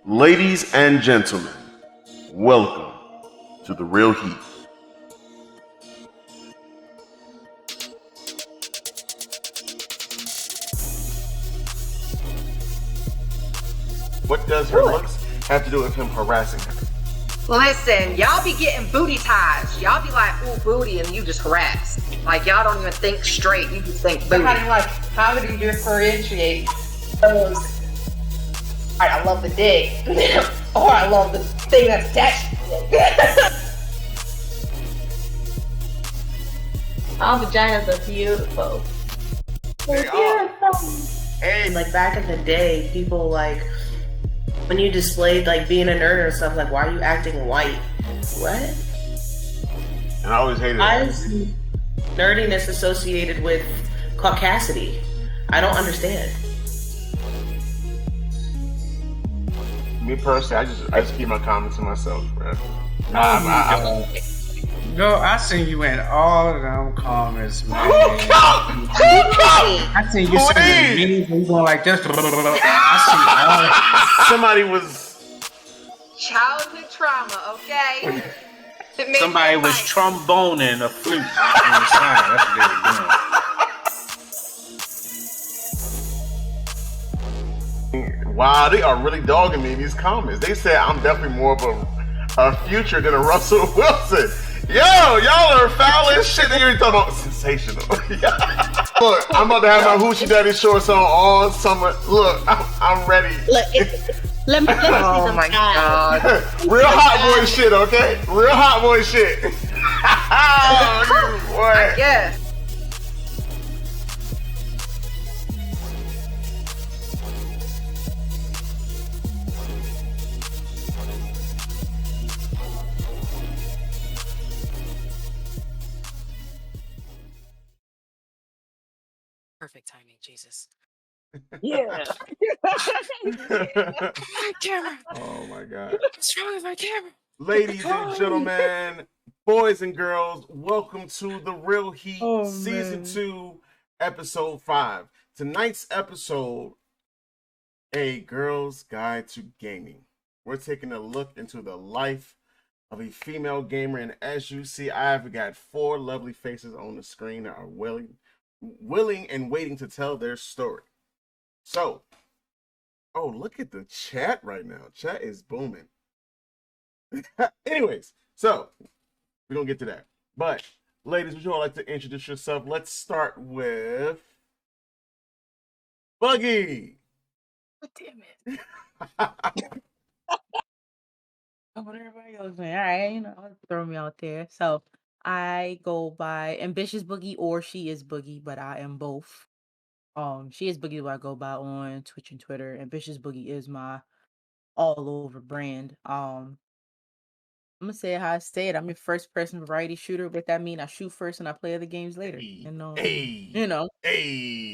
Ladies and gentlemen, welcome to the Real Heat. What does her looks have to do with him harassing her? Listen, y'all be getting booty ties. Y'all be like, ooh, booty, and you just harass. Like, y'all don't even think straight. You just think booty. How do you differentiate those? All right, I love the dick, or I love the thing that's attached to it. All vaginas are beautiful. They are. Hey, like back in the day, people like when you displayed like being a nerd or stuff, like why are you acting white? What? And I always hated Why it. is nerdiness associated with caucasity? I don't understand. Me personally, I just keep my comments to myself, bro. Girl, I seen you in all of them comments, man. I seen you sending memes and you going like this. I Somebody was. Childhood trauma, okay? Somebody was tromboning a flute on the side. That's what they were doing. Wow, they are really dogging me in these comments. They said I'm definitely more of a future than a Russell Wilson. Yo, y'all are foul as shit. They already talking about sensational. Look, I'm about to have my Hoochie Daddy shorts on all summer. Look, I'm ready. Look, let me see Oh some my style. god. Real hot boy shit, okay? Real hot boy shit. I Boy. guess. Perfect timing, Jesus. Yeah. Camera. Oh my god. What's wrong with my camera? Ladies and gentlemen, boys and girls, welcome to The Real Heat, Season 2, Episode 5. Tonight's episode, A Girl's Guide to Gaming. We're taking a look into the life of a female gamer, and as you see, I've got 4 lovely faces on the screen that are willing and waiting to tell their story. So, oh, look at the chat right now. Chat is booming. Anyways, so we're gonna get to that. But ladies, would you all like to introduce yourself? Let's start with Buggy. Oh, damn it. What everybody else saying. All right, throw me out there. So I go by Ambitious Boogie or She is Boogie, but I am both. She is Boogie, what I go by on Twitch and Twitter. Ambitious Boogie is my all over brand. I'm gonna say how I say it. I'm your first person variety shooter. What that mean? I shoot first and I play other games later. Hey.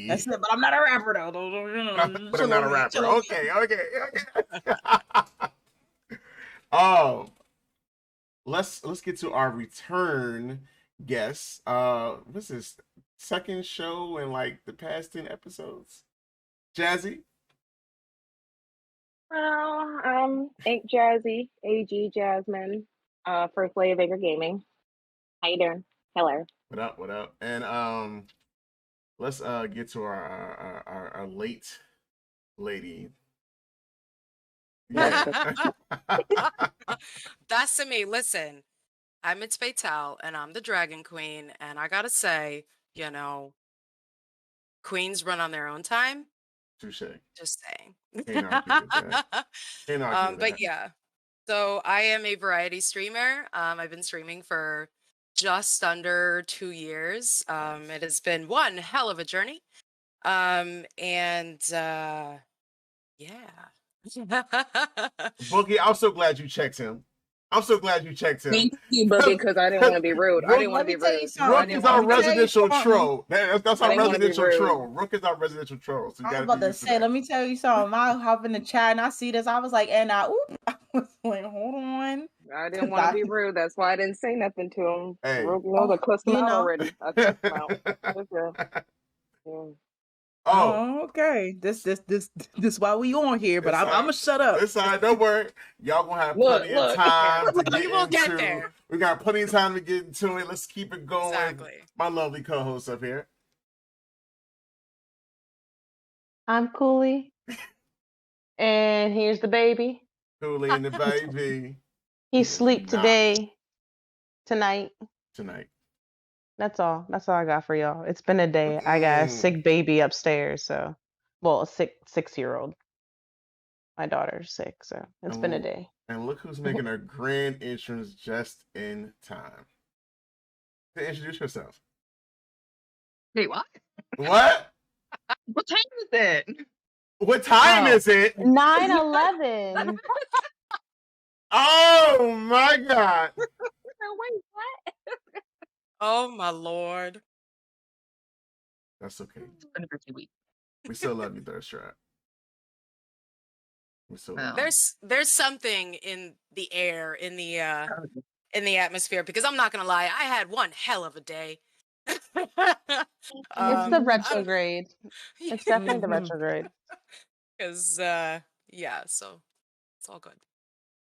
That's it. But I'm not a rapper though. But I'm not a rapper. Okay. Let's get to our return guest. What's this second show in like the past 10 episodes? Jazzy. Well, Ain't Jazzy, AG Jasmine, First Lady of Vigor Gaming. How you doing? Hello. What up? And let's get to our late lady. Yeah. That's to me. Listen, I'm H.E.A.T and I'm the Dragon Queen, and I gotta say, queens run on their own time. Touche. Just saying. Can't argue with that. Can't argue with But that. yeah, so I am a variety streamer. I've been streaming for just under 2 years. It has been one hell of a journey. And yeah. Boogie, I'm so glad you checked him. Thank you, Boogie, because I didn't want to be rude. I didn't want to be rude. Rook is our residential troll. That's our I didn't wanna be residential rude. troll. Rook is our residential troll. So you I was gotta about be to used to say, that. let me tell you something. I hop in the chat and I see this. I was like, and I was like, hold on. I didn't want to be rude. That's why I didn't say nothing to him. Hey. Rook knows I cussed him You out know. already. I cussed him out. Okay. Yeah. Oh, okay. This why we on here, but I'm gonna shut up. It's all right. Don't worry. Y'all gonna have Look, plenty of look. time to We get will get into. there. We got plenty of time to get into it. Let's keep it going. Exactly. My lovely co-host up here. I'm Cooley. And here's the baby. Cooley and the baby. He is sleep not today, tonight. tonight. That's all. That's all I got for y'all. It's been a day. I got a sick baby upstairs, so well, a 6-year-old. My daughter's sick, so it's been a day. And look who's making her grand entrance just in time. To introduce yourself. Wait, what? What? What time is it? What time is it? 9/11. Oh my God. Wait, what? Oh my Lord. That's okay. It's been a busy week. We still love you, Thirst Trap. We still love Well. you. There's something in the air, in the atmosphere, because I'm not gonna lie, I had one hell of a day. It's the retrograde. It's definitely the retrograde. Because yeah, so it's all good.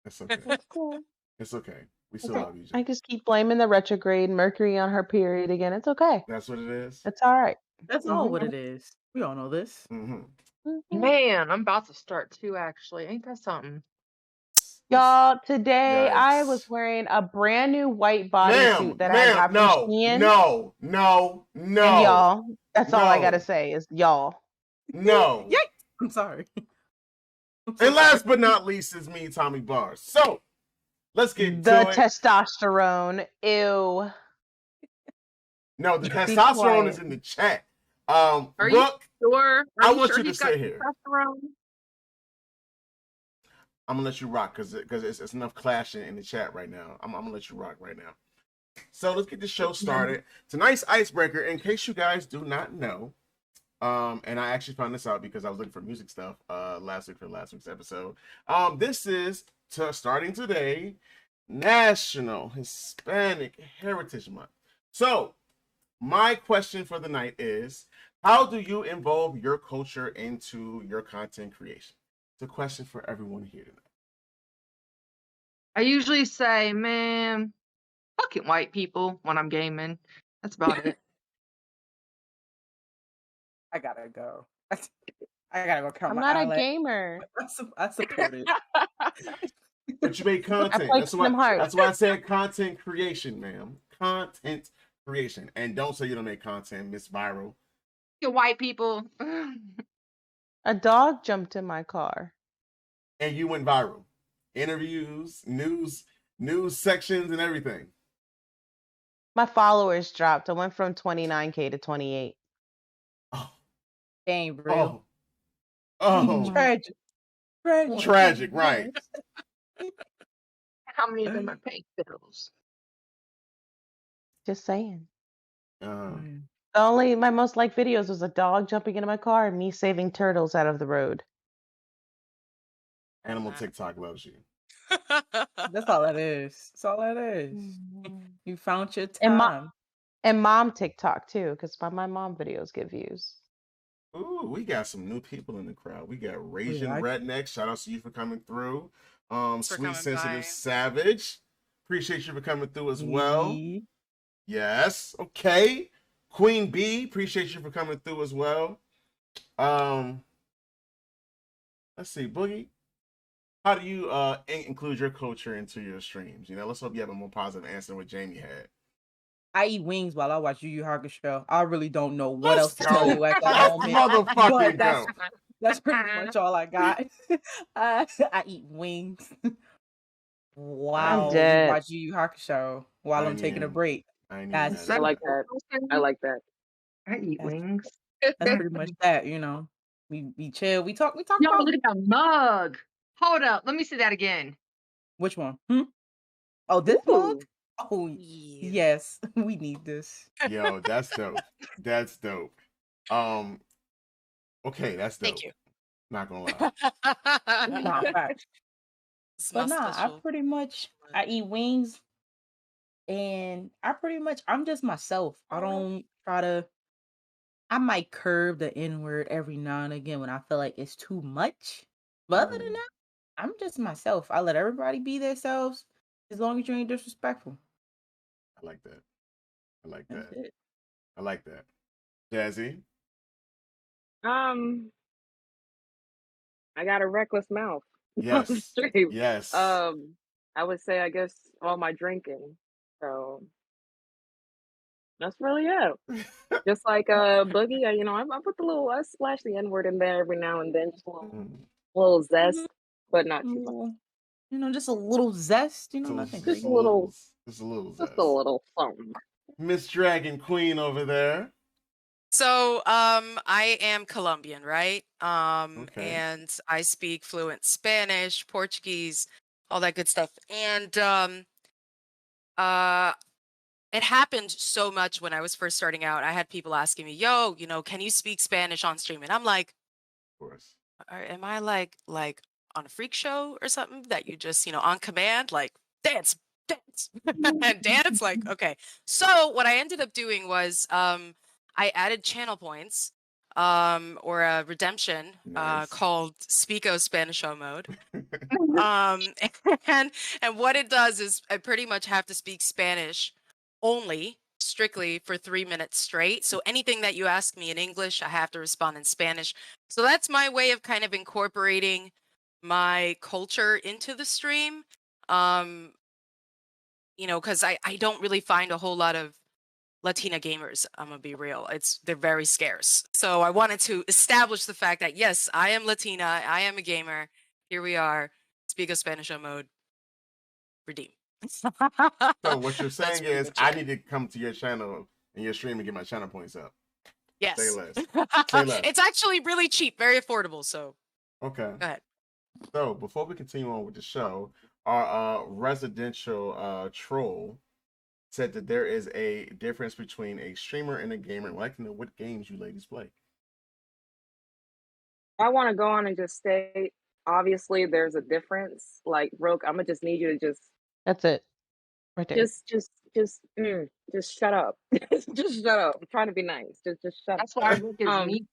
It's okay. It's cool. It's okay. We still love you, I Jay. just keep blaming the retrograde, Mercury on her period again. It's okay. That's what it is. It's all right. That's all what it is. We all know this. Man, I'm about to start too, actually. Ain't that something? Y'all, today I Yikes. was wearing a brand new white bodysuit that I got from Shein. No. And y'all, that's all I gotta No. say is y'all. No. Yay! I'm sorry. And last but not least is me, Tommy Bars. So let's get The to it. testosterone. Ew. No, the Be testosterone quiet. is in the chat. Are you Brooke, sure? I Are you want sure you to he's got sit here. testosterone? I'm gonna let you rock because it's enough clashing in the chat right now. I'm gonna let you rock right now. So let's get the show started. Tonight's icebreaker, in case you guys do not know, and I actually found this out because I was looking for music stuff last week for last week's episode. This is starting today, National Hispanic Heritage Month. So my question for the night is, how do you involve your culture into your content creation? It's a question for everyone here tonight. I usually say, man, fucking white people when I'm gaming. That's about it. I gotta go. I gotta go count I'm my not a eyelash. gamer. I support it. But you make content. play That's Kingdom why. Hearts. That's why I said content creation, ma'am. Content creation, and don't say you don't make content, Miss Viral. Fucking white people. A dog jumped in my car. And you went viral. Interviews, news sections, and everything. My followers dropped. I went from 29K to 28. Oh, Ain't real. oh, Tragic. tragic, right? How many of them are paying bills? Just saying. Mm. My most liked videos was a dog jumping into my car and me saving turtles out of the road. Animal TikTok loves you. That's all that is. That's all that is. You found your time. And mom TikTok too, because my mom videos get views. Ooh, we got some new people in the crowd. We got Rasian like Redneck. Shout out to you for coming through. Sweet coming Sensitive by. Savage. Appreciate you for coming through as well. Me. Yes. Okay. Queen B, appreciate you for coming through as well. Let's see, Boogie. How do you include your culture into your streams? You know, let's hope you have a more positive answer than what Jamie had. I eat wings while I watch Yu Yu Hakusho. I really don't know what else to Let's tell go. you at that Let's moment. motherfucking But go. that's pretty much all I got. I eat wings while we dead. watch Yu Yu Hakusho while I'm taking a break. That's I like that. I like that. I eat wings. That's pretty much that, you know. We chill, we talk Yo, about look at that mug. Hold up. Let me see that again. which one? Oh, this mug? Ooh. Oh, Yeah. yes. We need this. Yo, that's dope. That's dope. Okay, that's dope. Thank you. Not gonna lie. Nah, facts. It's But my nah, special. I eat wings and I'm just myself. I don't try to I might curve the N word every now and again when I feel like it's too much. But other than that, I'm just myself. I let everybody be themselves as long as you ain't disrespectful. I like that. I like That's that. it. I like that. Jazzy? I got a reckless mouth on the Yes. stream. Yes. I would say, I guess, all my drinking. So that's really it. Just like Boogie, I put I splash the N word in there every now and then, just a little zest, but not too much. Just a little zest, nothing Just crazy. a little Just a little something. Miss Dragon Queen over there. So, I am Colombian, right? Okay. And I speak fluent Spanish, Portuguese, all that good stuff. And it happened so much when I was first starting out. I had people asking me, "Yo, can you speak Spanish on stream?" And I'm like, Of course. am I like on a freak show or something that you just, on command, like dance, and dance? Like, okay. So what I ended up doing was I added channel points or a redemption called Speako Spanisho mode. And what it does is I pretty much have to speak Spanish only strictly for 3 minutes straight. So anything that you ask me in English, I have to respond in Spanish. So that's my way of kind of incorporating my culture into the stream. Because I don't really find a whole lot of Latina gamers. I'm gonna be real. They're very scarce. So I wanted to establish the fact that yes, I am Latina. I am a gamer. Here we are. Speak of Spanish mode. Redeem. So what you're saying is I need to come to your channel and your stream and get my channel points up. Yes. Say less. Say less. It's actually really cheap, very affordable. So okay. Go ahead. So before we continue on with the show, our residential troll said that there is a difference between a streamer and a gamer. I'd like to know what games you ladies play. I want to go on and just state, obviously, there's a difference. Like, Roke, I'm gonna just need you to just. That's it, right there. Just shut up. Just shut up. I'm trying to be nice. Just shut That's up. why Rook is me.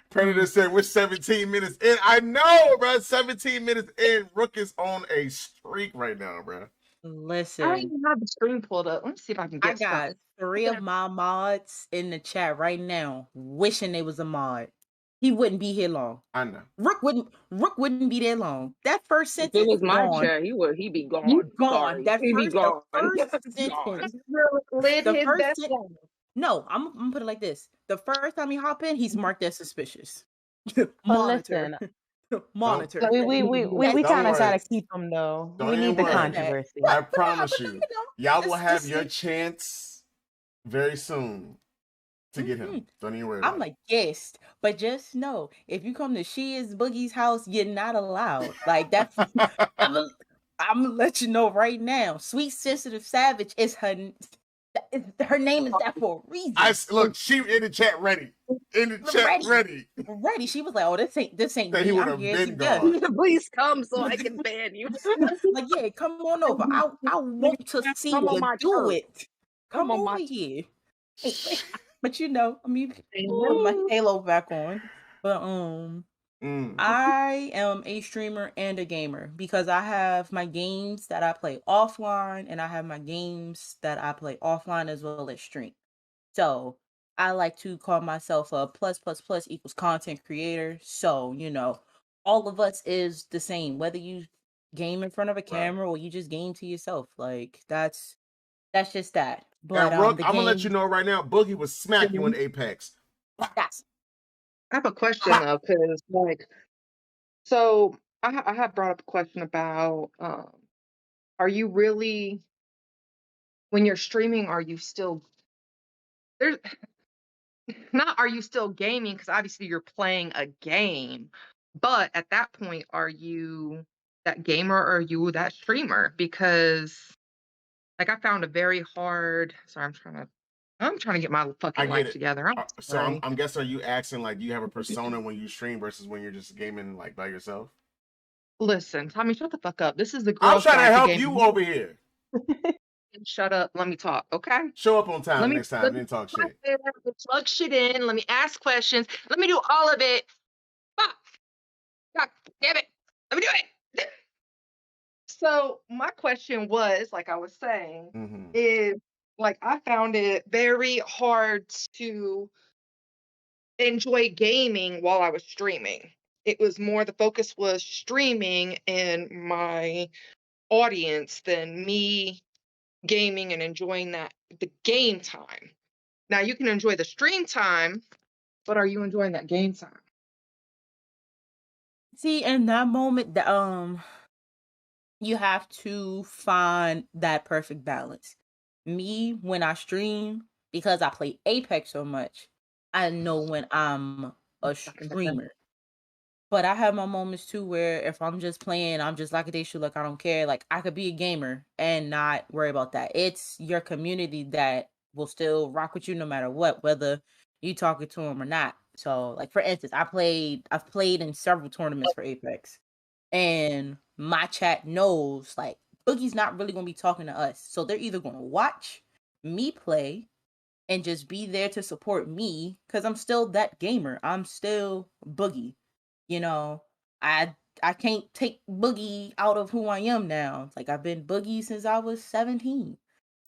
Predator said we're 17 minutes in. I know, bro. 17 minutes in. Rook is on a streak right now, bro. Listen, I don't even have the screen pulled up. Let me see if I can get I got 3 of my mods in the chat right now, wishing they was a mod. He wouldn't be here long. I know. Rook wouldn't be there long. That first sentence. If it was my gone. chat, he'd be gone. You gone. Sorry. That He'd be first, gone. the first sentence. Lit The his first best sen- one. No, I'm gonna put it like this. The first time he hop in, he's marked as suspicious. But Monitor. listen, Monitor. we Don't kind of worry. gotta keep them though. Don't We even need the worry. controversy. I promise but you, no, y'all will that's have just your it. chance very soon to get him. Don't even worry about I'm like, yes, but just know if you come to She-Is Boogie's house, you're not allowed. Like that's I'm gonna let you know right now. Sweet Sensitive Savage is her name is that for a reason. Look, she in the chat ready. In the chat ready. Ready. She was like, oh, this ain't That he me. would I'm have here been to death. gone. Please come so I can ban you. Like, yeah, come on over. I want to see Come on you my do turf. it. Come on over my here. But I mean, put my Halo back on. But I am a streamer and a gamer because I have my games that I play offline and I have my games that I play offline as well as stream. So I like to call myself a plus equals content creator. So, all of us is the same, whether you game in front of a camera or you just game to yourself. Like that's just that. But and Rook, the I'm gonna let game you know right now, Boogie would smack you in Apex. that's I have a question though, because so I have brought up a question about are you really, when you're streaming, are you still there's not are you still gaming? Because obviously you're playing a game, but at that point, are you that gamer or are you that streamer? Because like I found a very hard. Sorry, I'm trying to get my fucking I get life it. together. I'm So sorry. I'm guessing, are you asking like, do you have a persona when you stream versus when you're just gaming like by yourself? Listen, Tommy, shut the fuck up. This is the I'm Girls trying to Guide to help Gaming. you over here. shut up. Let me talk, okay? Show up on time Let me next time. Then talk shit. plug shit in. Let me ask questions. Let me do all of it. Fuck. God damn it. Let me do it. So my question was, like I was saying, is like I found it very hard to enjoy gaming while I was streaming. It was more the focus was streaming and my audience than me gaming and enjoying the game time. Now you can enjoy the stream time, but are you enjoying that game time? See, in that moment, you have to find that perfect balance. Me, when I stream, because I play Apex so much, I know when I'm a streamer. But I have my moments too where if I'm just playing, I'm just like a day like I don't care. Like I could be a gamer and not worry about that. It's your community that will still rock with you no matter what, whether you talking to them or not. So, like for instance, I've played in several tournaments for Apex, and my chat knows like Boogie's not really gonna be talking to us, so they're either gonna watch me play and just be there to support me because I'm still that gamer. I'm still Boogie. You know, I can't take Boogie out of who I am now. Like I've been Boogie since I was 17.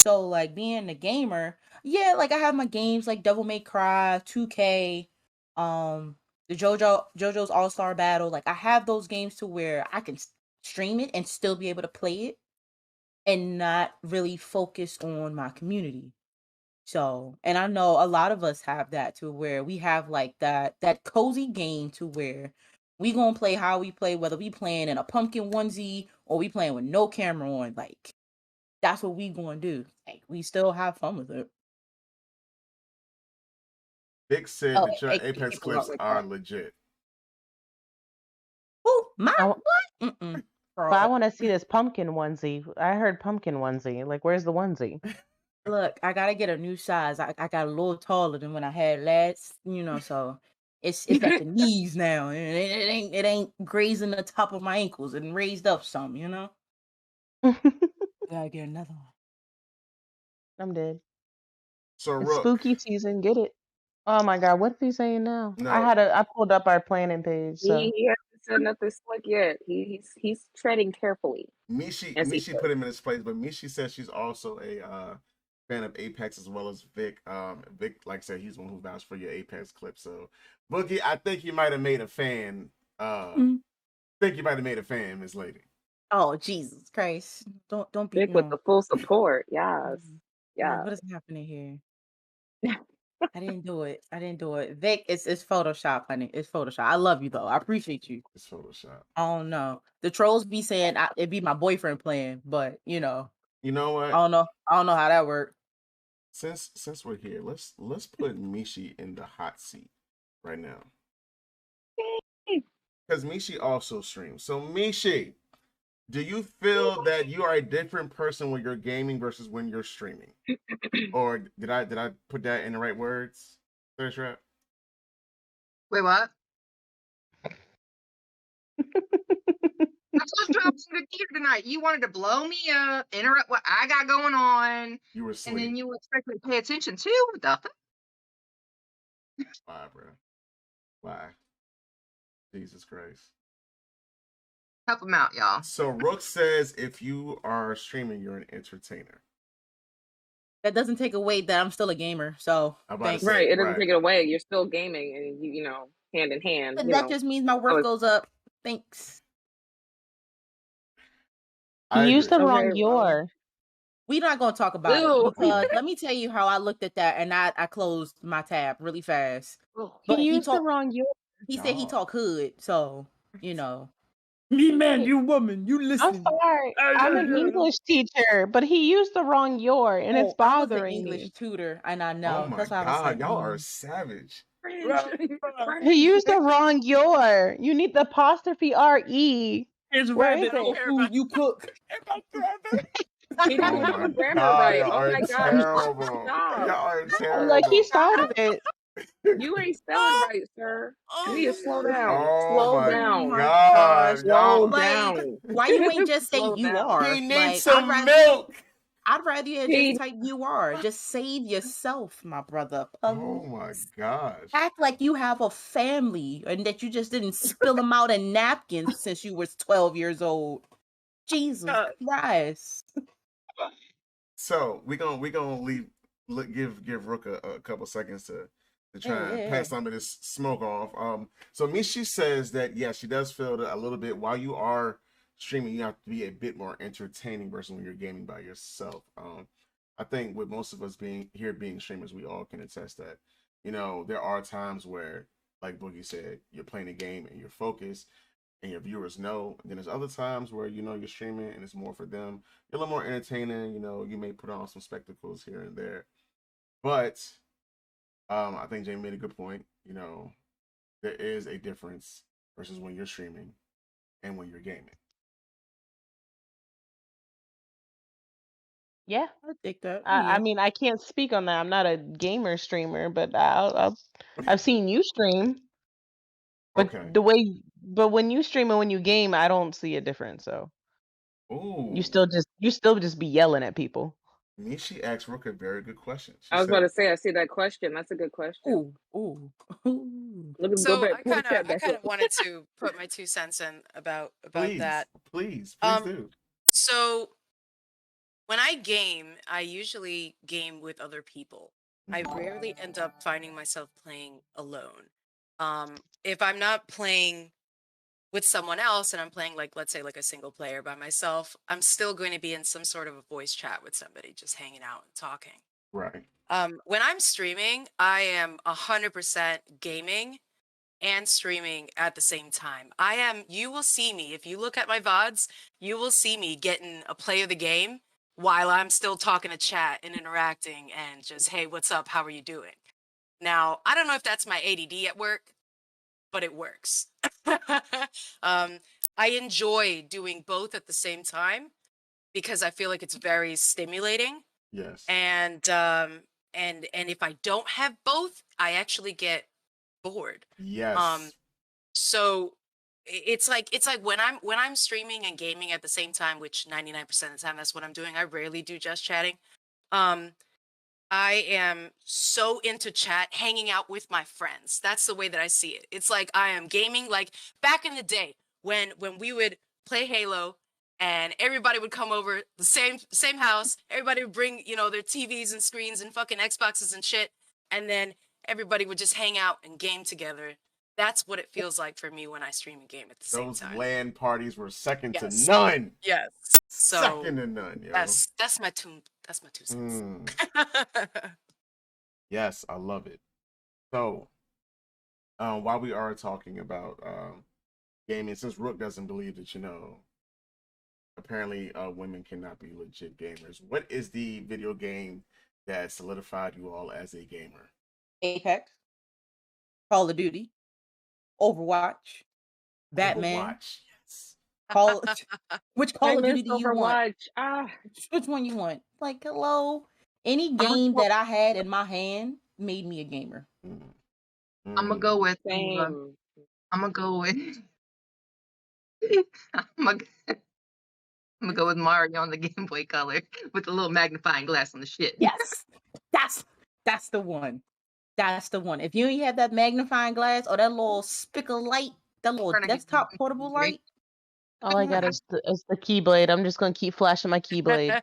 So like being a gamer, yeah, like I have my games like Devil May Cry, 2K, the JoJo's All-Star Battle. Like I have those games to where I can stream it and still be able to play it and not really focus on my community. So, and I know a lot of us have that to where we have like that cozy game to where we gonna play how we play, whether we playing in a pumpkin onesie or we playing with no camera on. Like that's what we gonna do. Like we still have fun with it. Vic said that your Apex clips are legit. Oh, my what? But I want to see this pumpkin onesie. I heard pumpkin onesie. Like, where's the onesie? Look, I gotta get a new size. I got a little taller than when I had last, so it's at the knees now. And it ain't grazing the top of my ankles and raised up some, Gotta get another one. I'm dead. So it's Rook, spooky season. Get it? Oh my God, what's he saying now? No. I pulled up our planning page. So He hasn't said nothing slick yet. He's treading carefully. Mishi put him in his place, but Mishi says she's also a fan of Apex as well as Vic. Vic, like I said, he's the one who vouched for your Apex clip. So Boogie, I think you might have made a fan. Miss Lady. Oh Jesus Christ! Don't be Vic with the full support. Yes, yeah. What is happening here? I didn't do it. Vic, it's Photoshop, honey. It's Photoshop. I love you though. I appreciate you. It's Photoshop. Oh no, the trolls be saying it'd be my boyfriend playing, but You know what? I don't know how that worked. Since we're here, let's put Mishi in the hot seat right now. Because Mishi also streams. So Mishi, do you feel that you are a different person when you're gaming versus when you're streaming? Or did I put that in the right words? Thirst Rap? Wait, what? I told you I was in the theater tonight. You wanted to blow me up, interrupt what I got going on. You were asleep. And then you expect me to pay attention too? What the fuck? Why, bro? Why? Jesus Christ. Help him out, y'all. So Rook says if you are streaming, you're an entertainer. That doesn't take away that I'm still a gamer. So thanks. Right, it doesn't take it away. You're still gaming, and you know, hand in hand. But that just means my worth goes up. Thanks. You used the wrong your. We're not gonna talk about it because let me tell you how I looked at that and I closed my tab really fast. But he used the wrong your. He said he talk hood, so Me man, you woman, you listen. I'm sorry. I'm an English teacher, but he used the wrong your, and it's bothering I was an English tutor, and I know. Oh my That's why God, I was y'all are savage. He used the wrong your. You need the apostrophe re. It's rabbit food you cook. He didn't have a grammar right. Oh my God! Terrible. Y'all are terrible. Like he started it. You ain't spelling right, sir. You need to slow down. Oh Slow my down. God, Slow y'all. down. Why you ain't just say you are? He needs some milk. I'd rather you He- just type you are. Just save yourself, my brother. Oh my gosh. Act like you have a family and that you just didn't spill them out in napkins since you was 12 years old. Jesus Christ. So we gonna give Rook a couple seconds to try and pass some of this smoke off. So Mishi says that she does feel that a little bit while you are streaming, you have to be a bit more entertaining versus when you're gaming by yourself. I think with most of us being streamers, we all can attest that, there are times where, like Boogie said, you're playing a game and you're focused and your viewers know. And then there's other times where, you're streaming and it's more for them. You're a little more entertaining, you may put on some spectacles here and there. But I think Jamie made a good point. There is a difference versus when you're streaming and when you're gaming. Yeah, I think that. I mean, I can't speak on that. I'm not a gamer streamer, but I've seen you stream. But Okay. but when you stream and when you game, I don't see a difference. So Ooh. you still just be yelling at people. Nishi asked Rook a very good question. I was about to say, I see that question. That's a good question. Ooh. So back, I kind of wanted to put my 2 cents in about that. Please do. So when I game, I usually game with other people. I rarely end up finding myself playing alone. If I'm not playing with someone else and I'm playing, like, let's say, like a single player by myself, I'm still going to be in some sort of a voice chat with somebody, just hanging out and talking. Right. When I'm streaming, I am 100% gaming and streaming at the same time. You will see me, if you look at my VODs, you will see me getting a play of the game while I'm still talking to chat and interacting and just, hey, what's up? How are you doing? Now, I don't know if that's my ADD at work, but it works. I enjoy doing both at the same time because I feel like it's very stimulating. Yes. And if I don't have both, I actually get bored. Yes. So it's like when I'm streaming and gaming at the same time, which 99% of the time that's what I'm doing. I rarely do just chatting. I am so into chat, hanging out with my friends. That's the way that I see it. It's like I am gaming, like back in the day when we would play Halo and everybody would come over the same house. Everybody would bring, their TVs and screens and fucking Xboxes and shit. And then everybody would just hang out and game together. That's what it feels like for me when I stream and game at the same time. Those LAN parties were second to none. Yes. So second to none, yo. That's my 2 cents. Yes, I love it. So, while we are talking about gaming, since Rook doesn't believe that, apparently women cannot be legit gamers, what is the video game that solidified you all as a gamer? Apex, Call of Duty, Overwatch, Batman. Overwatch, yes. Which Call of Duty do you want? Overwatch. Which one you want? Like, hello. Any game that I had in my hand made me a gamer. I'm gonna go with Same. I'm gonna go with I'm gonna go with Mario on the Game Boy Color with the little magnifying glass on the shit. Yes, that's the one. That's the one. If you ain't have that magnifying glass or that little spick of light, that little desktop portable light, all I got is the Keyblade. I'm just gonna keep flashing my Keyblade.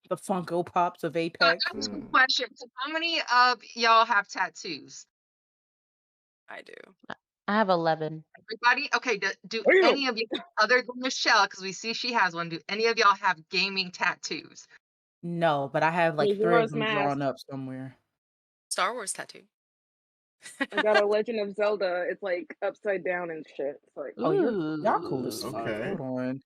The Funko Pops of Apex. Question: how many of y'all have tattoos? I do. I have 11. Everybody? Okay, do any of you, other than Michelle, because we see she has one, do any of y'all have gaming tattoos? No, but I have like 3 Majora's of them Mask. drawn up somewhere. Star Wars tattoo. I got a Legend of Zelda. It's like upside down and shit. It's like, Oh, y'all cool as fuck. Okay. Hold on.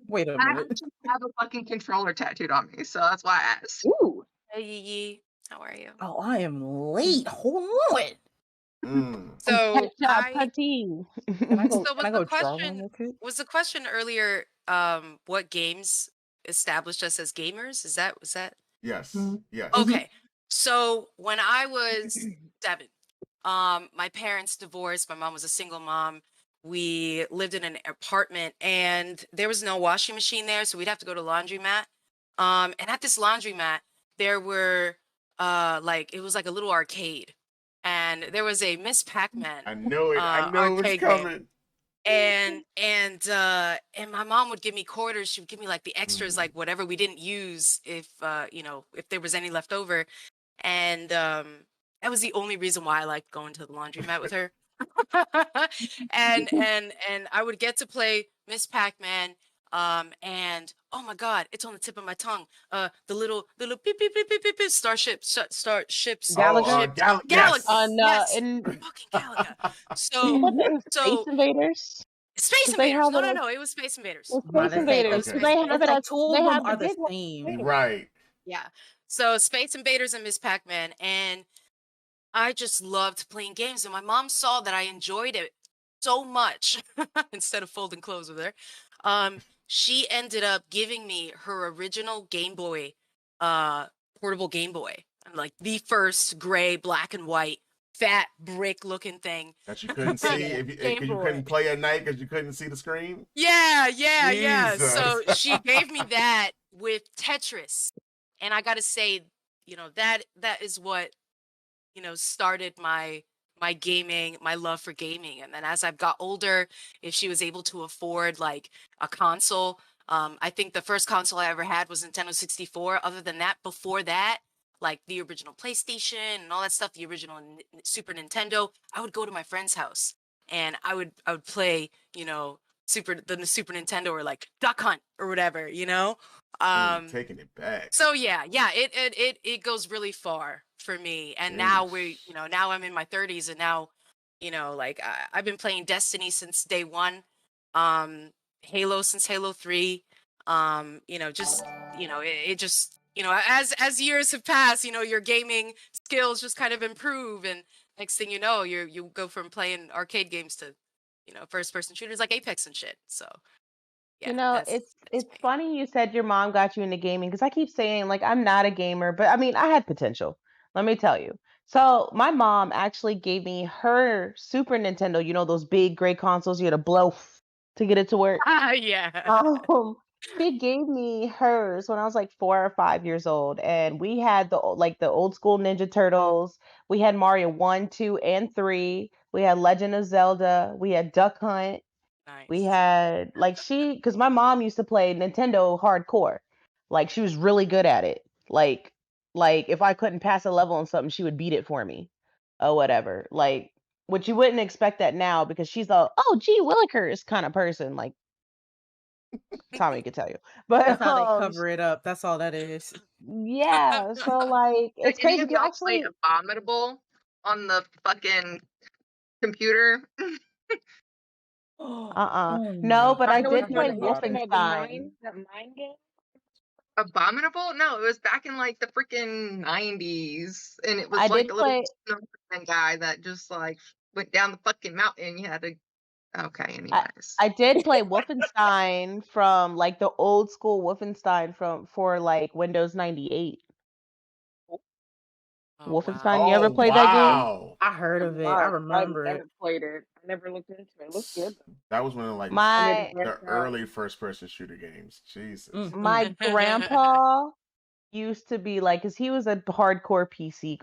Wait a I minute. actually have a fucking controller tattooed on me, so that's why I asked. Ooh. Hey, Yee. How are you? Oh, I am late. Hold on. So Can I go draw one real quick? was the question earlier what games established us as gamers? Was that? Yes. Yes. Okay. So when I was 7, my parents divorced. My mom was a single mom. we lived in an apartment and there was no washing machine there, so we'd have to go to laundromat. And at this laundromat, there were like it was like a little arcade, and there was a Miss Pac-Man I know it. I know it's arcade game. coming. And my mom would give me quarters. She would give me like the extras, like whatever we didn't use, if you know, if there was any left over. And that was the only reason why I liked going to the laundromat with her. and I would get to play Miss Pac-Man. And oh my God, it's on the tip of my tongue. The little beep beep beep beep beep, beep starships. Galaga? Galaga. Yes. No, Yes. in Fucking Galaga. was it So Space Invaders? Space 'Cause they Invaders. have it No, as it was Space Invaders. well, I'm about Space to say, Invaders, 'cause Okay. they Space have it's it like as two of they them have the are the big one. same. Right. Yeah. So Space Invaders and Miss Pac-Man, and I just loved playing games, and my mom saw that I enjoyed it so much. Instead of folding clothes with her, she ended up giving me her original Game Boy, portable Game Boy, and like the first gray, black and white, fat brick looking thing. That you couldn't see if you, Game cause you Boy. couldn't play at night because you couldn't see the screen. Yeah. Jesus. So she gave me that with Tetris, and I got to say, you know, that is what, you know, started my gaming, my love for gaming. And then as I've got older, if she was able to afford like a console, I think the first console I ever had was Nintendo 64. Other than that, before that, like the original PlayStation and all that stuff, the original Super Nintendo, I would go to my friend's house and I would play, you know, the Super Nintendo, or like Duck Hunt or whatever, you know. Taking it back. So yeah, it goes really far for me. And now now I'm in my 30s, and now, you know, like I've been playing Destiny since day one, Halo since Halo 3. You know, just, you know, it just, you know, as years have passed, you know, your gaming skills just kind of improve, and next thing you know, you go from playing arcade games to, you know, first person shooters like Apex and shit. So yeah, You know, that's it's me. funny you said your mom got you into gaming because I keep saying like I'm not a gamer, but I mean I had potential. Let me tell you. So my mom actually gave me her Super Nintendo, you know, those big gray consoles you had to blow to get it to work. Yeah. She gave me hers when I was like 4 or 5 years old, and we had like the old school Ninja Turtles. We had Mario 1, 2, and 3. We had Legend of Zelda. We had Duck Hunt. We Nice. had like because my mom used to play Nintendo hardcore. Like she was really good at it. Like if I couldn't pass a level on something, she would beat it for me. Or whatever. Like which you wouldn't expect that now because she's a oh gee Willikers kind of person. Like Tommy could tell you. That's But how they cover it up. That's all that is. yeah, so like Did it's any crazy of because y'all play actually Abominable on the fucking computer? uh-uh. Oh No, my but I I know what did God, you're play Harry talking about. You're talking Potter. about the Wolfenstein. mine game. Abominable? No, it was back in like the freaking 90s, and it I was like did a little play snowman guy that just like went down the fucking mountain. You had to. Okay, I anyways. I did play Wolfenstein from like the old school Wolfenstein from for like Windows 98. Oh wow. Wolfenstein, you Oh ever played that game? wow. I heard I'm of it. I not. I remember it. haven't played it. I never looked into it. It looks good though. That was one of like I need to My branch the out. early first person shooter games. Jesus. my Mm-hmm. grandpa used to be like, cause he was a hardcore PC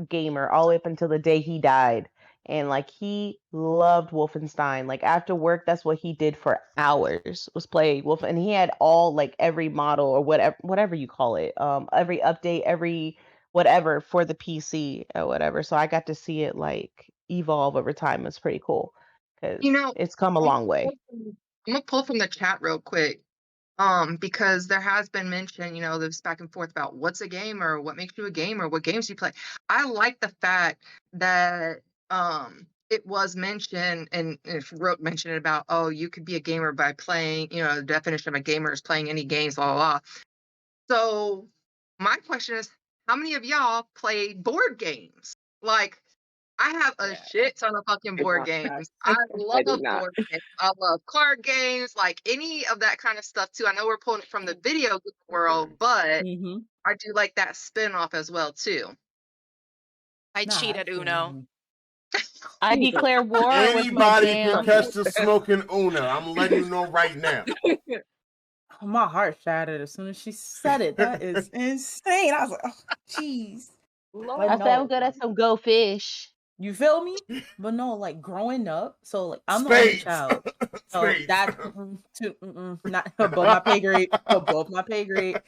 gamer all the way up until the day he died. And like he loved Wolfenstein. Like after work, that's what he did for hours was play Wolf. And he had all like every model or whatever you call it, every update, every whatever for the PC or whatever. So I got to see it like evolve over time. It's pretty cool You because know, it's come a I'm long way. gonna pull from the chat real quick. Because there has been mention, this back and forth about what's a gamer, what makes you a gamer, what games you play. I like the fact that it was mentioned, and if wrote mentioned it about, oh, you could be a gamer by playing, the definition of a gamer is playing any games, blah blah blah. So my question is, how many of y'all play board games? Like, I have a Yeah. shit ton of fucking I do board not. games. I I do love not. board games. I love card games, like any of that kind of stuff too. I know we're pulling it from the video game world, but Mm-hmm. I do like that spin off as well too. I Nah, cheat at Uno. absolutely. I declare war with my Anybody can damn. catch the smoking Una. I'm letting you know right now. My heart shattered as soon as she said it. That is insane. I was like, oh, jeez. Lord. I But said I'm no, good at some Go Fish. you feel me? But no, like growing up, so like I'm the only Spades. child. So Spades. that's not above my pay grade. Above my pay grade.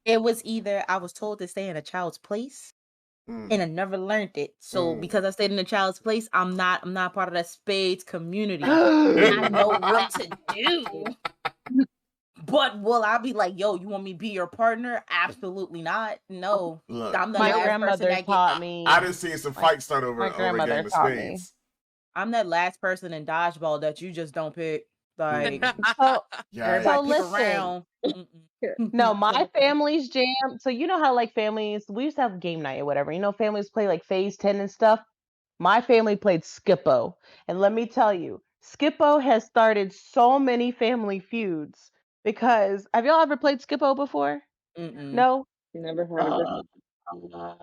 It was either I was told to stay in a child's place, and I never learned it. So because I stayed in a child's place, I'm not part of that spades community. I know what to do. But will I be like, yo, you want me to be your partner? Absolutely not. No. Look, I'm the My last person grandmother that get taught me. I done seen some fights start over My a grandmother game of taught me. spades. I'm that last person in dodgeball that you just don't pick. Like So, Yeah. so everybody keep listen. around. No, my family's jam. So you know how like families, we used to have game night or whatever. You know, families play like Phase 10 and stuff. My family played Skippo. And let me tell you, Skippo has started so many family feuds because have y'all ever played Skippo before? No? Never heard of it.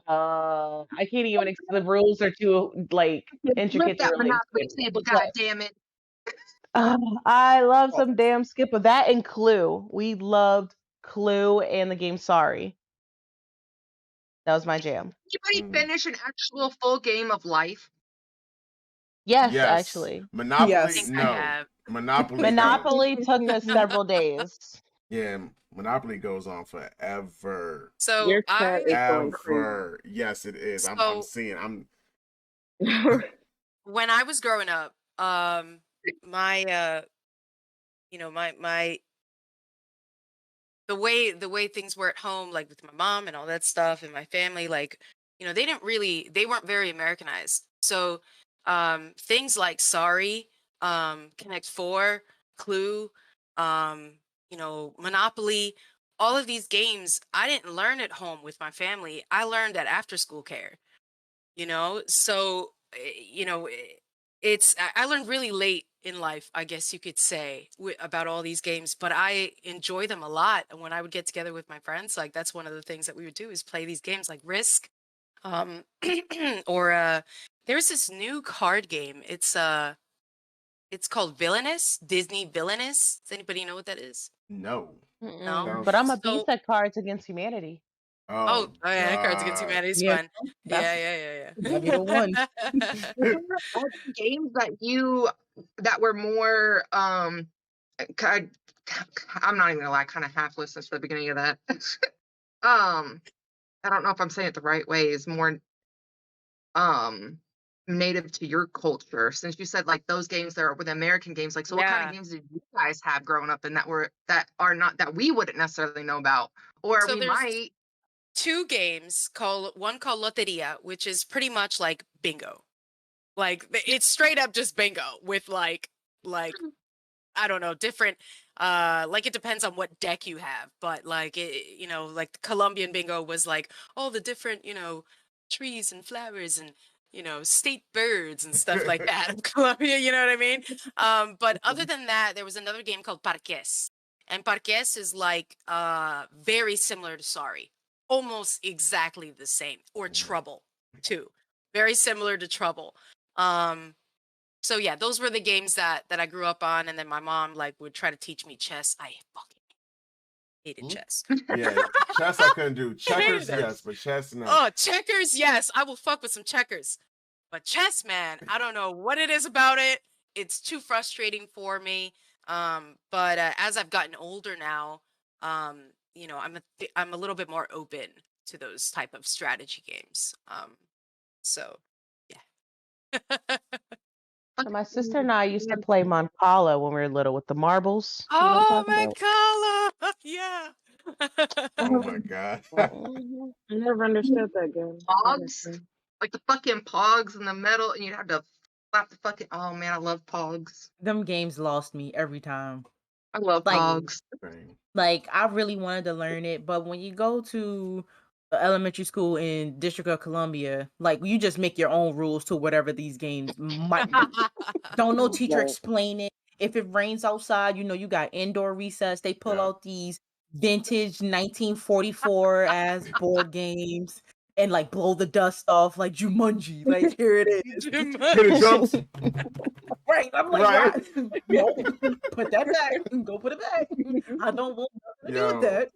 I can't even the rules are too like Flip intricate to that really Monopoly explain. table, But god damn it. I love some damn Skippo. That and Clue. We loved Clue and the game Sorry. That was my jam. Anybody finish an actual full game of life? Yes, Yes. actually. Monopoly, Yes. I think I no. have. Monopoly, no. Monopoly took us several days. Yeah, Monopoly goes on forever. So Your chat is going crazy. Ever. Yes, it is. I'm So- seeing. when I was growing up, my my the way things were at home, like with my mom and all that stuff and my family, like, they weren't very Americanized. So things like Sorry, Connect Four, Clue, Monopoly, all of these games I didn't learn at home with my family. I learned at after school care. So I learned really late in life, I guess you could say, about all these games, but I enjoy them a lot. And when I would get together with my friends, like that's one of the things that we would do is play these games like Risk, or there's this new card game. It's called Villainous, Disney Villainous. Does anybody know what that is? No. No. But I'm a So- beast at Cards Against Humanity. Oh yeah, Cards Against God. Humanity is Yeah, fun. that's- Yeah. that'd be the one. All the games that were more I'm not even gonna lie, kind of half listened to the beginning of that. I don't know if I'm saying it the right way, is more native to your culture. Since you said like those games that are with American games, like so what kind Yeah. of games did you guys have growing up and that are not that we wouldn't necessarily know about? Or So we there's- might. Two games one called Loteria, which is pretty much like bingo. Like it's straight up just bingo with like I don't know, different like it depends on what deck you have, but like like the Colombian bingo was like all the different, trees and flowers and state birds and stuff like that of Colombia, you know what I mean? But other than that, there was another game called Parques. And Parques is like very similar to Sorry. Almost exactly the same. Or Trouble, too. Very similar to Trouble. So yeah, those were the games that I grew up on, and then my mom like would try to teach me chess. I fucking hated chess. Yeah, chess I couldn't do. Checkers, it. yes, but chess no. Oh, checkers, yes, I will fuck with some checkers. But chess, man, I don't know what it is about it. It's too frustrating for me. But as I've gotten older now, I'm a little bit more open to those type of strategy games. So yeah. So my sister and I used to play Moncala when we were little with the marbles. You know what I'm talking Mancala! Yeah. Oh my god. about? I never understood that game. Pogs? Like the fucking pogs in the middle, and you'd have to flap the fucking. Oh man, I love pogs. Them games lost me every time. I love Like- pogs. Like I really wanted to learn it, but when you go to the elementary school in District of Columbia, like you just make your own rules to whatever these games might be. Don't no teacher Right. explain it. If it rains outside, you got indoor recess. They pull Yeah. out these vintage 1944 as board games. and like blow the dust off like Jumanji. Like here it is. Hit it jumps. Right. I'm like, Right. why? No, put that back. Go put it back. I don't want nothing to do with Yo. that.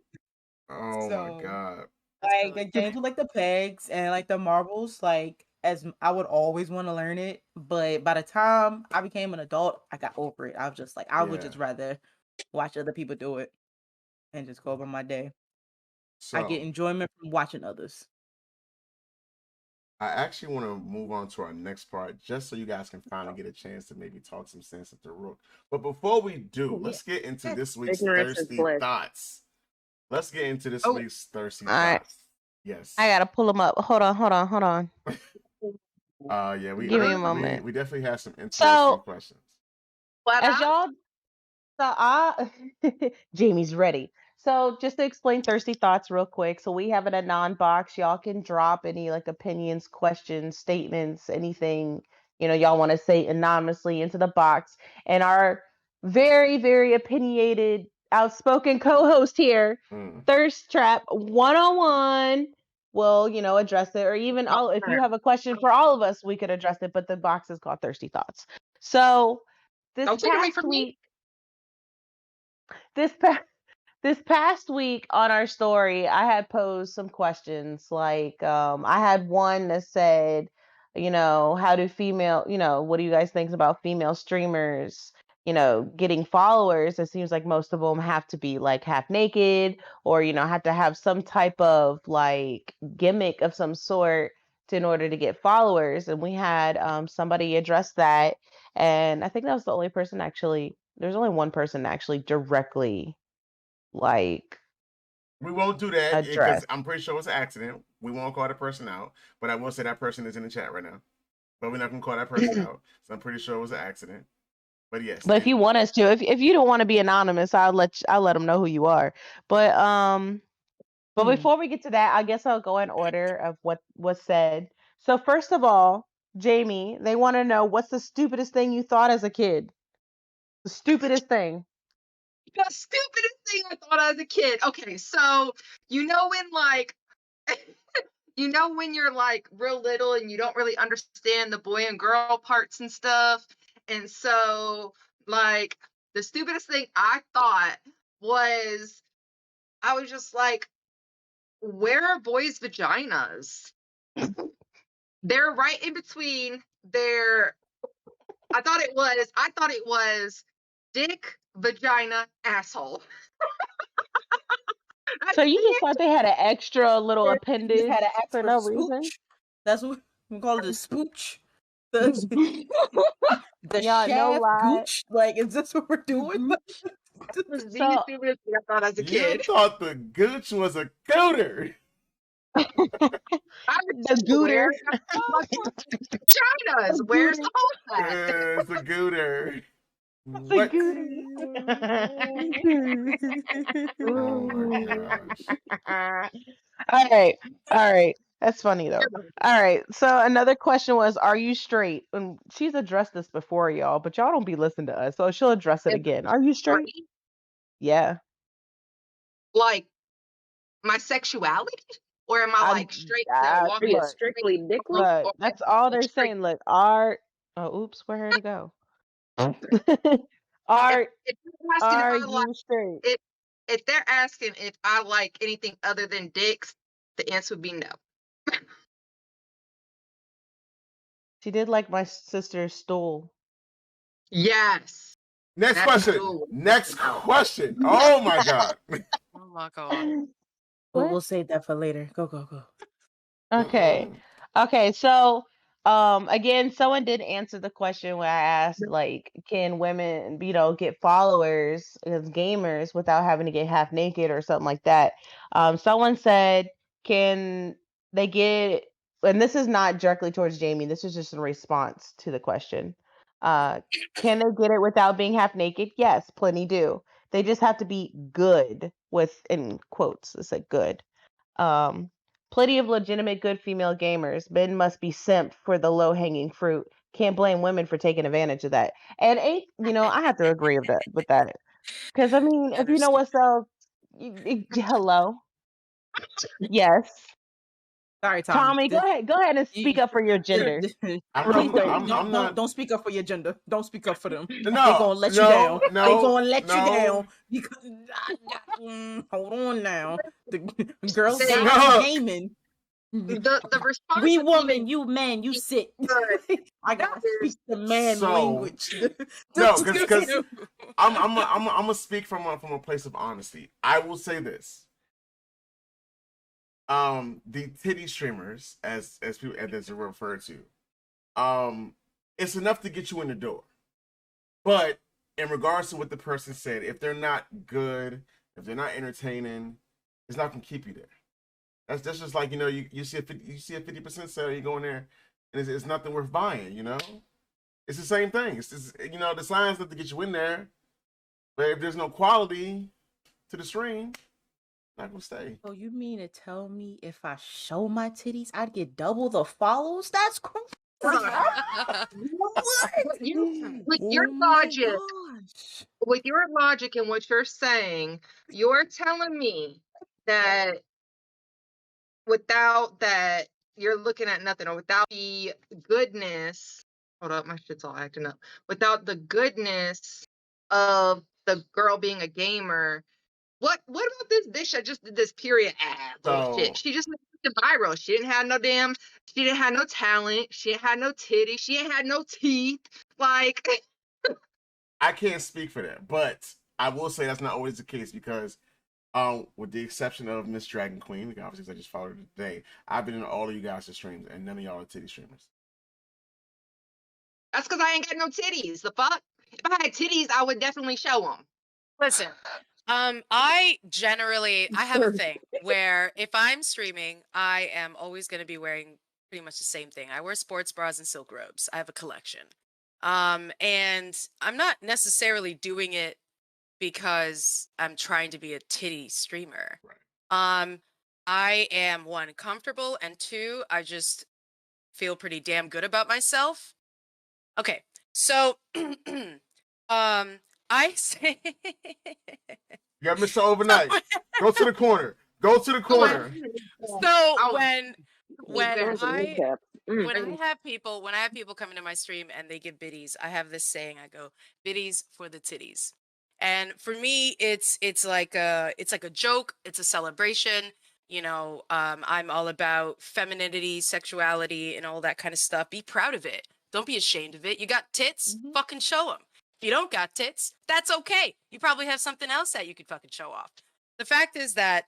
Oh my So, god. That's like really the games with like the pegs and like the marbles, like as I would always want to learn it, but by the time I became an adult, I got over it. I was just like, I would Yeah. just rather watch other people do it and just go about my day. I get So enjoyment from watching others. I actually want to move on to our next part just so you guys can finally get a chance to maybe talk some sense at the rook. But before we do, Oh, let's get into yeah. this week's Ignorance is thirsty bliss. thoughts. Let's get into this Oh. week's thirsty All right. thoughts. Yes. I gotta pull them up. Hold on. Yeah, Give me a moment. we definitely have some interesting So, questions. But as y'all, Jamie's ready. So, just to explain thirsty thoughts real quick. So, we have an anon box. Y'all can drop any like opinions, questions, statements, anything y'all want to say anonymously into the box. And our very, very opinionated, outspoken co-host here, Thirst Trap 101, will address it. Or even if you have a question for all of us, we could address it. But the box is called Thirsty Thoughts. So this don't take it away past from me. week, this past week on our story, I had posed some questions. Like, I had one that said, how do what do you guys think about female streamers, getting followers? It seems like most of them have to be like half naked or, have to have some type of like gimmick of some sort in order to get followers. And we had somebody address that. And I think that was the only person actually, there's only one person actually directly like We won't do that because address. I'm pretty sure it's an accident. We won't call the person out, but I will say that person is in the chat right now. But we're not gonna call that person out, so I'm pretty sure it was an accident. But yes, But if you want us to, if you don't want to be anonymous, I'll let them know who you are. But before we get to that, I guess I'll go in order of what was said. So first of all, Jamie, they want to know what's the stupidest thing you thought as a kid. The stupidest thing. The stupidest thing I thought as a kid. Okay, so when like when you're like real little and you don't really understand the boy and girl parts and stuff. And so like the stupidest thing I thought was I was just like, where are boys' vaginas? They're right in between their I thought it was dick, vagina, asshole. So you just thought they had an extra little Just appendage had an for extra no reason? spooch. That's what we call it, a spooch. The Yeah, no shaft lie. gooch. Like, is this what we're doing? That was the So stupidest thing I thought as a you kid. thought the gooch was a cooter. I was the gooter. vaginas. Where's the hole at? It's a gooter. It's a What? gooter. Oh my gosh. All right. That's funny though. All right. So another question was, are you straight? And she's addressed this before, y'all, but y'all don't be listening to us. So she'll address it again. Are you straight? Yeah. Like my sexuality? Or am I like straight Are you look, strictly dickless? look, that's all they're straight? saying. Look, art. Oh, oops, where her to go? Art, If they're asking if are I like you straight? if they're asking if I like anything other than dicks, the answer would be no. She did like my sister's stool. Yes. Next That's question. cool. Next question. Oh my god. Oh my god. We'll save that for later. Go. Okay. Okay, so again, someone did answer the question where I asked like, can women, get followers as gamers without having to get half naked or something like that. Someone said, can they get, and this is not directly towards Jamie, this is just in response to the question. Can they get it without being half naked? Yes, plenty do. They just have to be good with, in quotes, it said good. Plenty of legitimate good female gamers. Men must be simped for the low hanging fruit. Can't blame women for taking advantage of that. And I have to agree with that. Because I mean, if you know what's up, hello, yes. Sorry, Tommy, go ahead and speak up for your gender. Please I'm don't not. don't speak up for your gender. Don't speak up for them. They No, gonna let you down. no, They gonna let you no. down because hold on now. The girls They- game No. is gaming. the response We of woman, even you man, you sit. good I gotta is speak the man So, language. No, because I'm gonna speak from a place of honesty. I will say this. The titty streamers, as people as they're referred to, it's enough to get you in the door. But in regards to what the person said, if they're not good, if they're not entertaining, it's not gonna keep you there. That's just like, you see a 50% sale, you go in there, and it's nothing worth buying. It's the same thing. It's just, the signs have to get you in there, but if there's no quality to the stream, not gonna stay. So you mean to tell me if I show my titties, I'd get double the follows? That's crazy. with your Oh my logic, gosh. with your logic and what you're saying, you're telling me that without that you're looking at nothing, or without the goodness. Hold up, my shit's all acting up. Without the goodness of the girl being a gamer, what about this bitch that just did this period ad bullshit? She just went viral. She didn't have no talent. She didn't have no titties. She didn't have no teeth. Like, I can't speak for that, but I will say that's not always the case because, with the exception of Miss Dragon Queen, obviously I just followed her today, I've been in all of you guys' streams, and none of y'all are titty streamers. that's because I ain't got no titties. The fuck? If I had titties, I would definitely show them. Listen, I have a thing where if I'm streaming, I am always going to be wearing pretty much the same thing. I wear sports bras and silk robes. I have a collection. And I'm not necessarily doing it because I'm trying to be a titty streamer. Right. I am, one, comfortable, and two, I just feel pretty damn good about myself. Okay, so I say You got Mr. Overnight. Go to the corner. Go to the corner. So I'll- when There's a recap. when I have people come into my stream and they give biddies, I have this saying. I go, biddies for the titties. And for me, it's like a joke. It's a celebration. I'm all about femininity, sexuality, and all that kind of stuff. Be proud of it. Don't be ashamed of it. You got tits? Fucking show them. If you don't got tits, that's okay. You probably have something else that you could fucking show off. The fact is that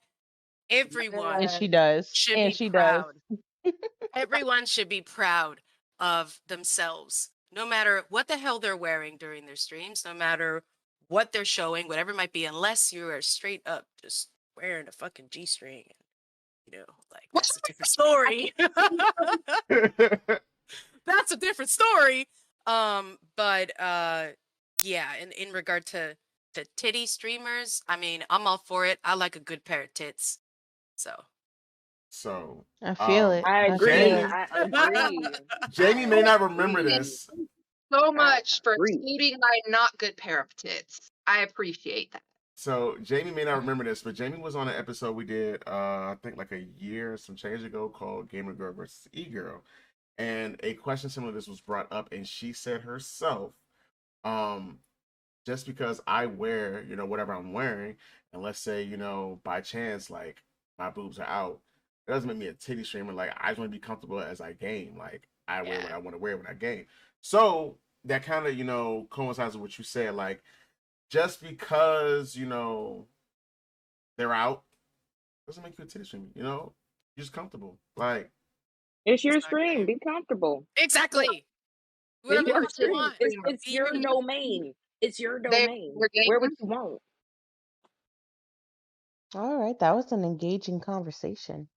everyone And she does. should And be she proud. does. Everyone should be proud of themselves, no matter what the hell they're wearing during their streams, no matter what they're showing, whatever it might be, unless you are straight up just wearing a fucking G-string. Like, that's a different story. That's a different story. But yeah, in regard to the titty streamers, I mean, I'm all for it. I like a good pair of tits. So I feel it. I agree. Jamie, I agree. Jamie may not remember this. So much for agree. excluding my not good pair of tits. I appreciate that. So Jamie may not remember this, but Jamie was on an episode we did, I think like a year, some change ago, called Gamer Girl versus E-Girl. And a question similar to this was brought up, and she said herself, just because I wear, whatever I'm wearing, and let's say, by chance, like, my boobs are out, it doesn't make me a titty streamer. Like, I just want to be comfortable as I game. Like, I wear what I want to wear when I game. So that kind of, coincides with what you said. Like, just because, they're out doesn't make you a titty streamer, You're just comfortable. Like, It's your stream. Be comfortable. exactly. It's your What you stream. want. It's your domain. It's your domain. We're Wear what you want. All right, that was an engaging conversation.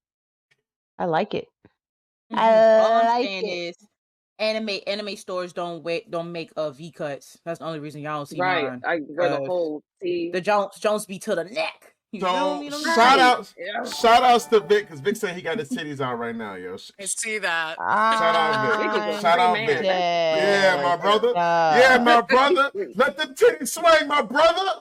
I like it. All I'm like saying it. is anime stores don't make V cuts. That's the only reason y'all don't see Right. mine. I wear the whole T. The Jones be to the neck. You feel me? So Them shout outs to Vic, because Vic said he got his titties out right now, yo. I see that. Shout out Vic. I'm Shout out free Vic. man. Yeah, my brother. Yeah, my brother. Let the titties swing, my brother.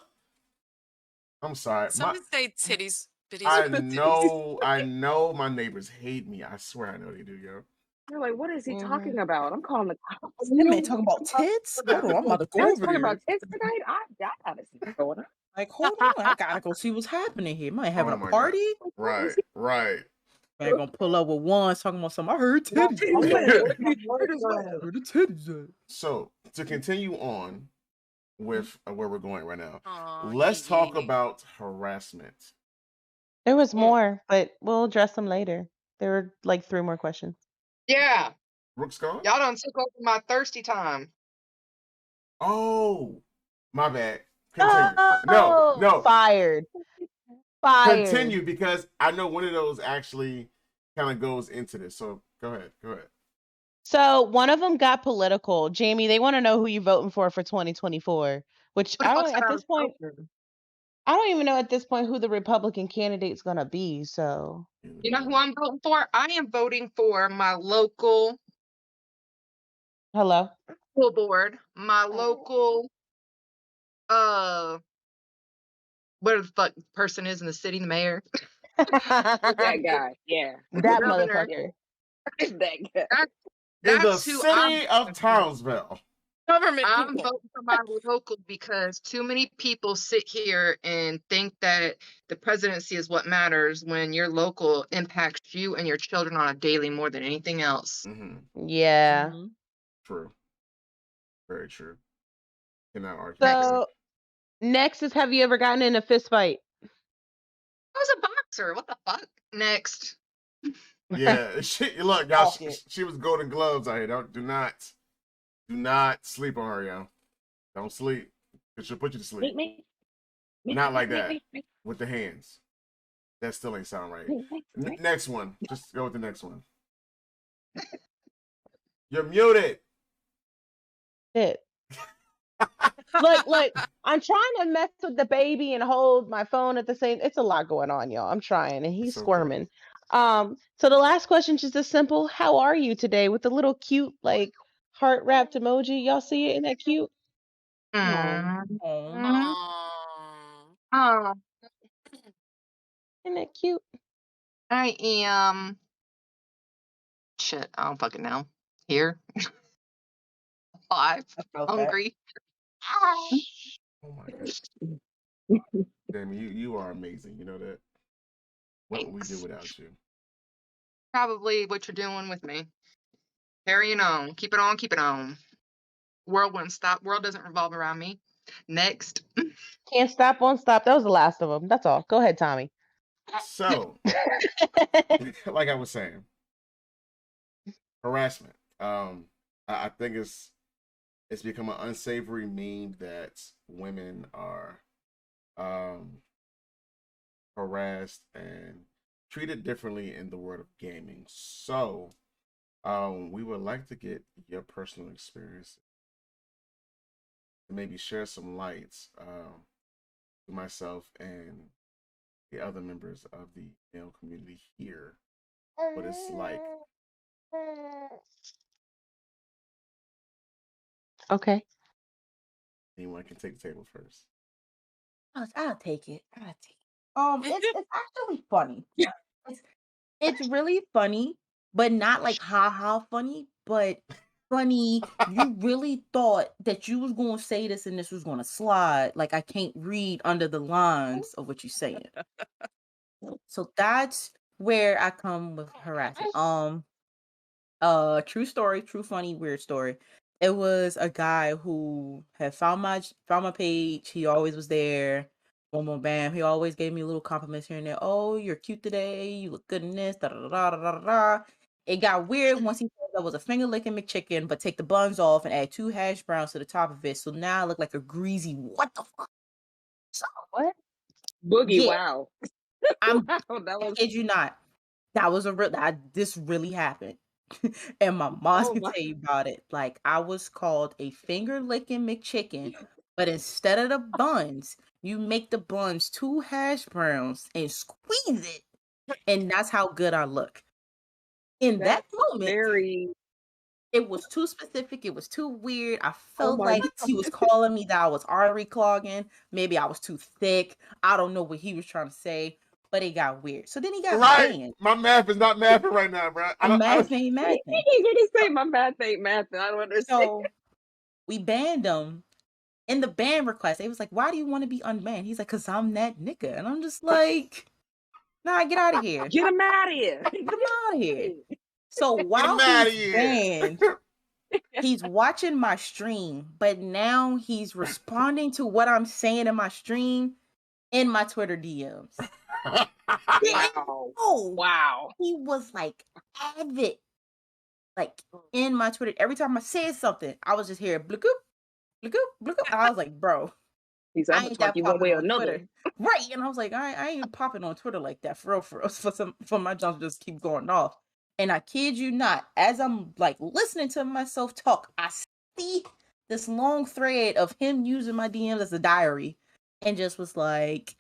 I'm sorry. Some say titties I know my neighbors hate me. I swear I know they do, yo. You're like, what is he Mhm. talking about? I'm calling the cops. That man talking about tits? Hold on, I'm about to go Guys over talking there. about tits tonight? I gotta see what's going on. Like, hold on, I gotta go see what's happening here. Might having Oh a my God. party. Right. Man, gonna pull up with one talking about something. I heard Yeah, titties. I'm Yeah, gonna where my where does boyfriend. what? Where the titties at? So to continue on with where we're going right now, Aw, let's talk Kiki. about harassment. There was more, but we'll address them later. There were like 3 more questions. Yeah, Brooks gone? y'all done took over my thirsty time. Oh, my bad. Continue. No, Oh, fired. continue because I know one of those actually kind of goes into this. So go ahead. So one of them got political. Jamie, they want to know who you voting for 2024. Which What the I fuck's don't at that I this was point. voting? I don't even know at this point who the Republican candidate's gonna be. So You know who I'm voting for? I am voting for my local hello. school board, my local whatever the fuck person is in the city, the mayor, That guy. Yeah. the That governor. motherfucker. That guy. That, In the that's who I'm city of voting for. Townsville. Government I'm people. voting for my local because too many people sit here and think that the presidency is what matters when your local impacts you and your children on a daily more than anything else. Mm-hmm. Yeah. Mhm. True. Very true. Cannot argue with that. So next is, have you ever gotten in a fist fight? I was a boxer. What the fuck? Next. Yeah, look, y'all. Talk it. She was Golden Gloves out here. Do not sleep on her, yo. Don't sleep. Cause she'll put you to sleep. Me. Not like that. With the hands. That still ain't sound right. Next one. Just go with the next one. You're muted. Shit. Look, I'm trying to mess with the baby and hold my phone at the same. It's a lot going on, y'all. I'm trying, and he's It's okay. squirming. So the last question is just as simple. How are you today? With the little cute, like, heart wrapped emoji. Y'all see it? Isn't that cute? Mm. Oh. Mm. Aw. Oh, Isn't that cute? I am. Shit, I don't fucking know. Here, 5, I felt that. hungry. Oh my God. Damn, you are amazing. You know that. What would we do Thanks. without you? Probably what you're doing with me. Carrying on. Keep it on. Keep it on. World wouldn't stop. World doesn't revolve around me. Next. Can't stop, won't stop. That was the last of them. That's all. Go ahead, Tommy. So, like I was saying, harassment. I think it's become an unsavory meme that women are harassed and treated differently in the world of gaming. So, we would like to get your personal experience and maybe share some lights to myself and the other members of the male community here. What it's like. Okay. Anyone can take the table first. I'll take it. It's actually funny. It's really funny, but not like ha funny, but funny. You really thought that you was gonna say this and this was gonna slide. Like I can't read under the lines of what you're saying. So that's where I come with harassment. True story, true funny, weird story. It was a guy who had found my page. He always was there. Boom, boom, bam. He always gave me little compliments here and there. Oh, you're cute today. You look good in this. Da da da da da da. Da. It got weird once he said that was a finger licking McChicken, but take the buns off and add 2 hash browns to the top of it. So now I look like a greasy. What the fuck? So What? Boogie, yeah, wow. I'm. Wow, that I was kid you not. That was a real. This really happened. And my mom oh can my tell you about it. Like I was called a finger licking McChicken, but instead of the buns, you make the buns 2 hash browns and squeeze it, and that's how good I look. In that that's moment, very it was too specific. It was too weird. I oh felt my like he was calling me that I was artery clogging. Maybe I was too thick. I don't know what he was trying to say. but it got weird. So then he got Right. banned. My math is not mathing right now, bro. Math ain't mathing. You're gonna say my math ain't math. I don't understand. So we banned him. In the ban request, it was like, "Why do you want to be unbanned?" He's like, "Cause I'm that nigga," and I'm just like, "Nah, get out of here. Get him out of here. Get him out of here." So Get while him out of he's here. banned, he's watching my stream, but now he's responding to what I'm saying in my stream in my Twitter DMs. Wow. He was like avid, like in my Twitter. Every time I said something, I was just hearing bloop, bloop, bloop. I was like, bro, He's I ain't that you one popping way or on another. Twitter. Right. And I was like, I ain't popping on Twitter like that for real, for my jumps just keep going off. And I kid you not, as I'm like listening to myself talk, I see this long thread of him using my DMs as a diary and just was like,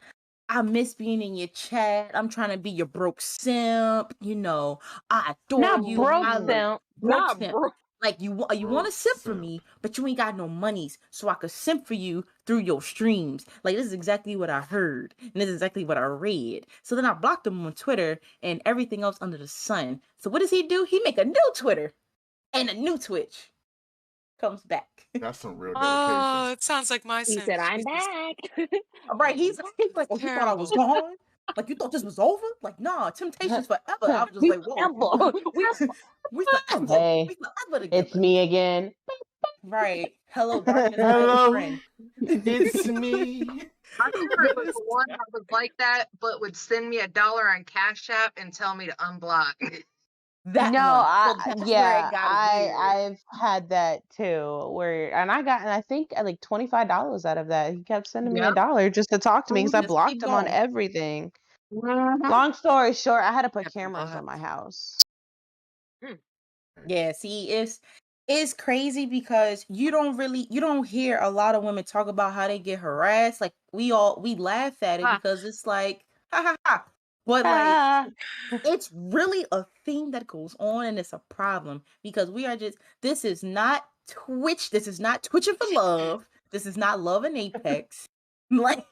I miss being in your chat. I'm trying to be your broke simp. You know, I adore Not you. broke I simp. broke Not simp. broke. Like you want to simp for me, but you ain't got no monies, so I could simp for you through your streams. Like this is exactly what I heard, and this is exactly what I read. So then I blocked him on Twitter and everything else under the sun. So what does he do? He make a new Twitter and a new Twitch. Comes back. That's some real Oh, dedication. it sounds like my He son. said, I'm back. Right? He's like, oh, you thought I was gone? Like you thought this was over? Like, nah, temptation's forever. I was just like, whoa. We forever. Hey, We forever together. it's me again. Right. Hello, darkness, my old Hello, friend. it's me. My favorite was the one that was like that, but would send me $1 on Cash App and tell me to unblock. That No, one. So that's where yeah, it got weird. I've had that too. Where and I think like $25 out of that. He kept sending me Yep. $1 just to talk to me because I Just blocked keep him on going. everything. Mhm. Long story short, I had to put Kept him cameras on blocked. my house. Yeah, see, it's crazy because you don't hear a lot of women talk about how they get harassed. Like we laugh at it Ah. because it's like ha ha ha. But like Ah, it's really a thing that goes on and it's a problem because this is not Twitch. This is not twitching for love. This is not love and Apex. Like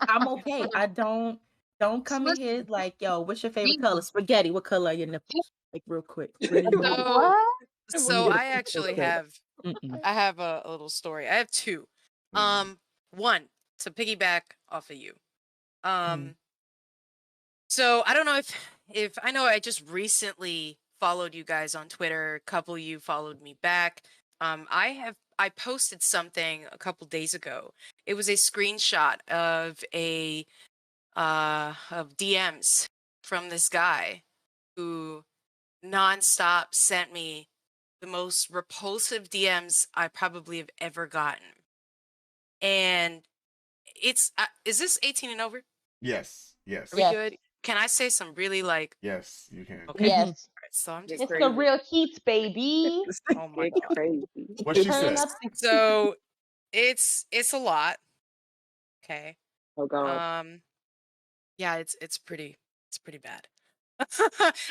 I'm okay. I don't come in here like, yo, what's your favorite color? Spaghetti. What color are your nipples? Like real quick. So, what? so I actually have Mm-mm. I have a little story. I have two. One to piggyback off of you. So I don't know if I know I just recently followed you guys on Twitter. A couple of you followed me back. I posted something a couple days ago. It was a screenshot of of DMs from this guy who nonstop sent me the most repulsive DMs I probably have ever gotten. And it's is this 18 and over? Yes, yes, Are we Yes. good? Can I say some really like yes, you can. okay? Yes. Alright, so I'm just It's crazy. the real H.E.A.T, baby. oh my It's god. crazy. What she Turn said. up the So it's a lot. Okay. Oh god. Yeah, it's pretty bad.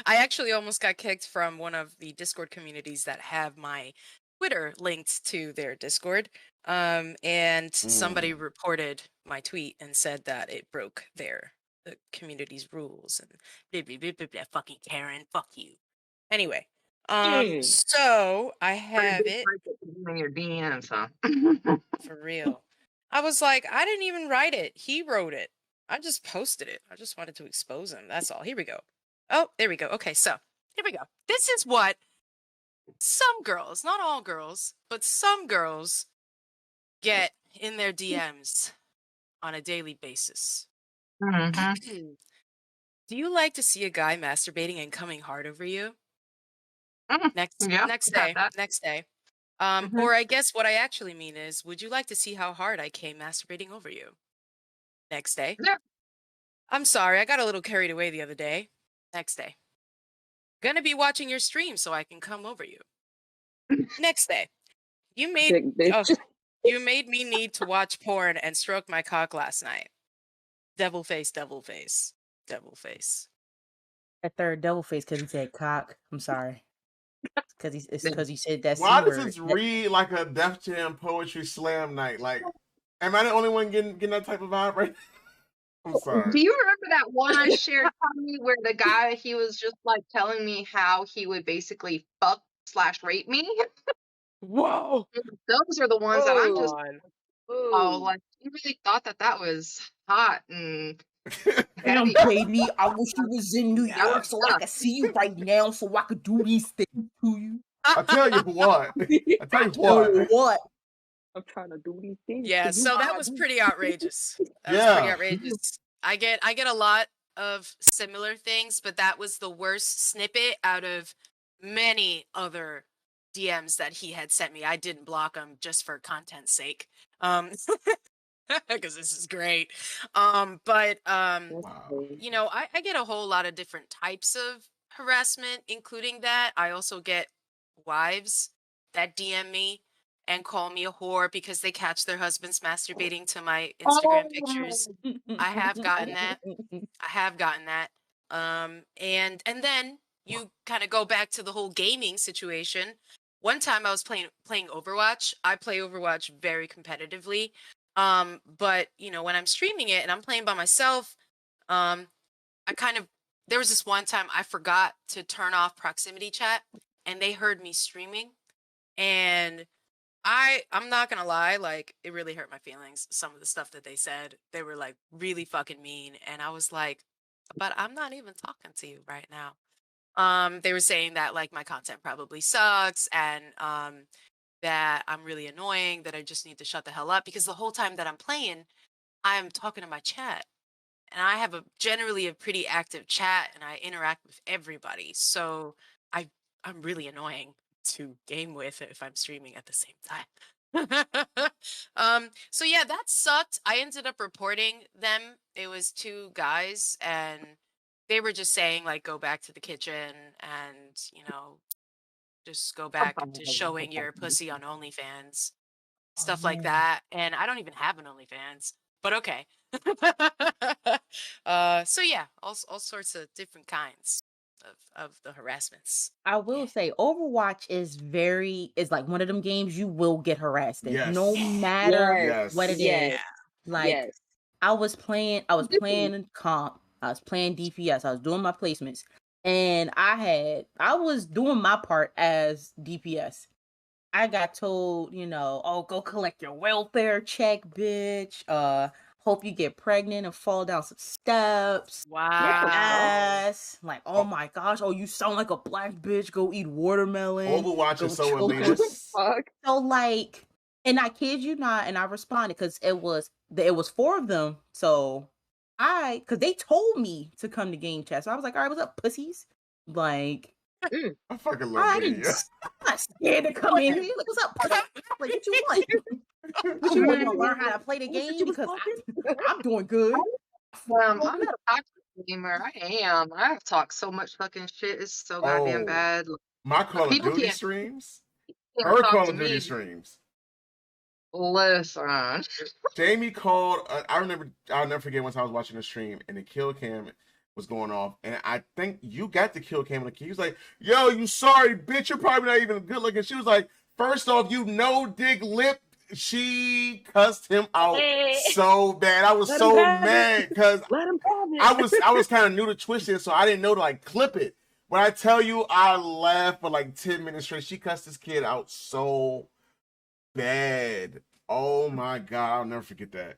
I actually almost got kicked from one of the Discord communities that have my Twitter linked to their Discord. And somebody reported my tweet and said that it broke the community's rules and blah, blah, blah, blah, blah, fucking Karen, fuck you. Anyway, so I have it In your DMs, huh? for real. I was like, I didn't even write it. He wrote it. I just posted it. I just wanted to expose him. That's all. Here we go. Oh, there we go. Okay, so here we go. This is what some girls, not all girls, but some girls get in their DMs on a daily basis. Mm-hmm. Do you like to see a guy masturbating and coming hard over you? Next Yeah, next got day. that. Next day. Mhm. Or I guess what I actually mean is, would you like to see how hard I came masturbating over you? Next day. Yeah. I'm sorry, I got a little carried away the other day. Next day. Gonna be watching your stream so I can come over you. Next day. You made Big bitch. you made me need to watch porn and stroke my cock last night. Devil face, devil face, devil face. That third devil face because he said cock. I'm sorry. It's because he said that Why C does word. this read like a Def Jam poetry slam night? Like, am I the only one getting that type of vibe right? I'm sorry. Do you remember that one I shared, Tommy, where the guy, he was just like telling me how he would basically fuck slash rape me? Whoa. Those are the ones that I'm just, Oh. oh, Ooh. like, you really thought that that was hot and Damn, heavy. baby, I wish you was in New Yeah, York so I could see you right now so I could do these things to you. I tell you what. I tell you Tell you what. what. I'm trying to do these things. Yeah, to you. so that was pretty outrageous. That was pretty Yeah. outrageous. I get a lot of similar things, but that was the worst snippet out of many other DMs that he had sent me. I didn't block him just for content's sake. Because this is great. But That's Wow. crazy. you know, I get a whole lot of different types of harassment, including that. I also get wives that DM me and call me a whore because they catch their husbands masturbating to my Instagram pictures. I have gotten that. I have gotten that. And then you kind of go back to the whole gaming situation. One time I was playing Overwatch. I play Overwatch very competitively. But you know, when I'm streaming it and I'm playing by myself, um, I kind of there was this one time I forgot to turn off proximity chat and they heard me streaming and I'm not gonna lie, like it really hurt my feelings. Some of the stuff that they said, they were like really fucking mean, and I was like, but I'm not even talking to you right now. They were saying that like my content probably sucks, and that I'm really annoying, that I just need to shut the hell up because the whole time that I'm playing, I'm talking to my chat, and I have a generally a pretty active chat, and I interact with everybody, so I I'm really annoying to game with if I'm streaming at the same time. So yeah, that sucked. I ended up reporting them. It was two guys and they were just saying like go back to the kitchen and, you know, just go back to showing your pussy on OnlyFans, stuff like that. And I don't even have an OnlyFans, but okay. So yeah, all sorts of different kinds of the harassments. I Yeah. will say Overwatch is like one of them games you will get harassed in, no Yes. matter Yes. what it Yes. is. Like Yes. I was playing comp, I was playing DPS, I was doing my placements, and I was doing my part as DPS. I got told, you know, oh, go collect your welfare check, bitch. Hope you get pregnant and fall down some steps. What the fuck? Wow. Like, oh my gosh, oh, you sound like a black bitch. Go eat watermelon. Overwatch Go is so choke on. elitist. Fuck. So like, and I kid you not, and I responded because it was four of them. So because they told me to come to game chat, so I was like, all right, what's up, pussies? Like, Mm. I fucking love I'm Lydia. not scared to come in here. Like, what's up, pussy? Like, what you want? What you want? You want to learn how to play the game because I'm doing good. I'm not a toxic gamer. I am. I've talked so much fucking shit. It's so goddamn Oh, bad. my Call of People Duty can't streams. can't Her talk Call to of Duty me. streams. Listen. Jamie called. I'll never forget once I was watching a stream and the kill cam was going off, and I think you got the kill cam on the key. He was like, "Yo, you sorry, bitch. You're probably not even good looking." She was like, "First off, you no dick lip." She cussed him out so bad. I was Let so him have mad because Let him have it. I was kind of new to Twitch, so I didn't know to like clip it. When I tell you, I laughed for like 10 minutes straight. She cussed this kid out so bad. Oh my god, I'll never forget that.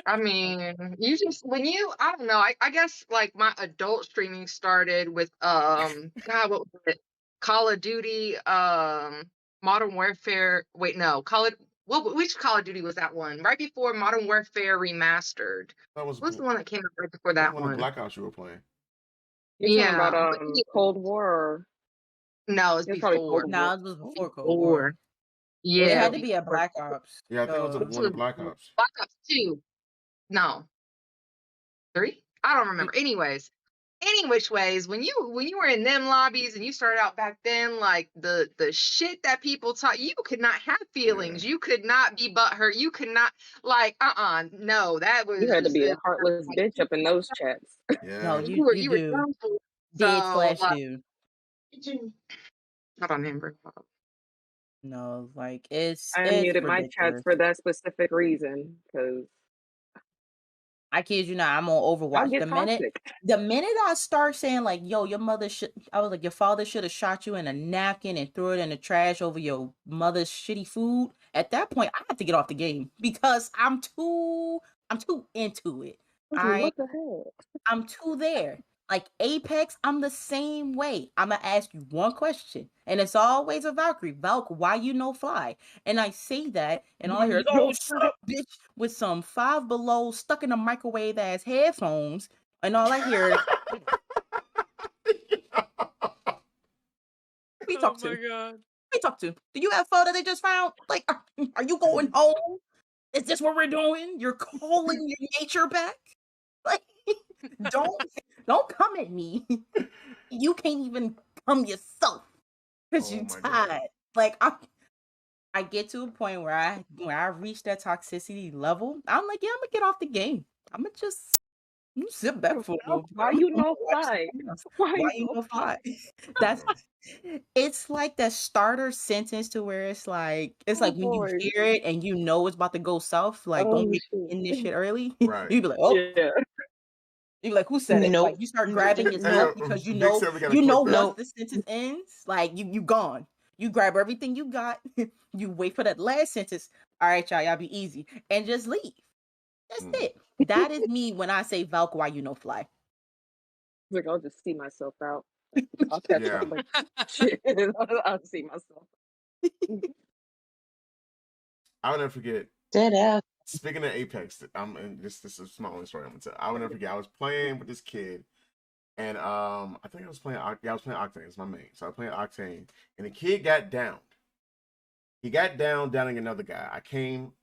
I mean, you just when you I don't know, I guess like my adult streaming started with God, what was it? Call of Duty, Modern Warfare. Wait, no, which Call of Duty was that one? Right before Modern Warfare Remastered. That was What was the one that came out right before that's that one of the one? Black Ops you were playing. You're talking about Yeah, but Cold War or no, it's it's probably before. Cold War. No, it was before Cold War. Before. It Yeah, had to be a before. Black Ops. Yeah, I think it was This one of was the Black Ops. Black Ops 2. No, 3? I don't remember. Any which ways, when you were in them lobbies and you started out back then, like the shit that people taught, you could not have feelings. Yeah. You could not be butthurt. You could not like no, that You was had to just be a heartless like, bitch up in those chats. No, Yeah. you you were do dumb fool. dead So slash like dude. I don't remember. No, like I it's unmuted my chats ridiculous. for that specific reason because I kid you not, I'm on Y'all Overwatch. get toxic. The minute I start saying like, "Yo, I was like, your father should have shot you in a napkin and threw it in the trash over your mother's shitty food." At that point, I have to get off the game because I'm too into it. What the hell? I'm too there. Like Apex, I'm the same way. I'm gonna ask you one question, and it's always a Valkyrie. Valk, why you no fly? And I say that, and all I hear is, "Oh, shut up, bitch," with some Five Below stuck in the microwave ass headphones, and all I hear is, "What you talk to? Oh my god. What you talk to? Do you have photo they just found? Like, are you going home? Is this what we're doing? You're calling your nature back? Like, don't come at me. You can't even come yourself because Oh you my God. tired." Like I get to a point where I reach that toxicity level. I'm like, yeah, I'm gonna get off the game. I'm gonna just sit back for a little bit. Why I'm you gonna no watch fly? something else. Why Why you you no no fly? That's it's like the starter sentence to where it's like Oh when you boy. hear it and you know it's about to go south. Like, don't Oh make me shit. end this shit early. Right. You be like, oh. Yeah. You be like, who said it? Like Nope. you start grabbing his Hey, neck yo, because you Vic know said we gotta clip that. once Nope. the sentence ends, like you gone. You grab everything you got, you wait for that last sentence. All right, y'all be easy. And just leave. That's it. That is me when I say Valk, why you no fly. Like I'll just see myself out. I'll catch Yeah. up. Like shit. I'll see myself. I'll never forget. Dead ass. Speaking of Apex, and this is a small only story I'm gonna tell. I will never forget. I was playing with this kid, and I think I was playing. Yeah, I was playing Octane. It's my main. So I was playing Octane, and the kid got downed. He got downing another guy. I came,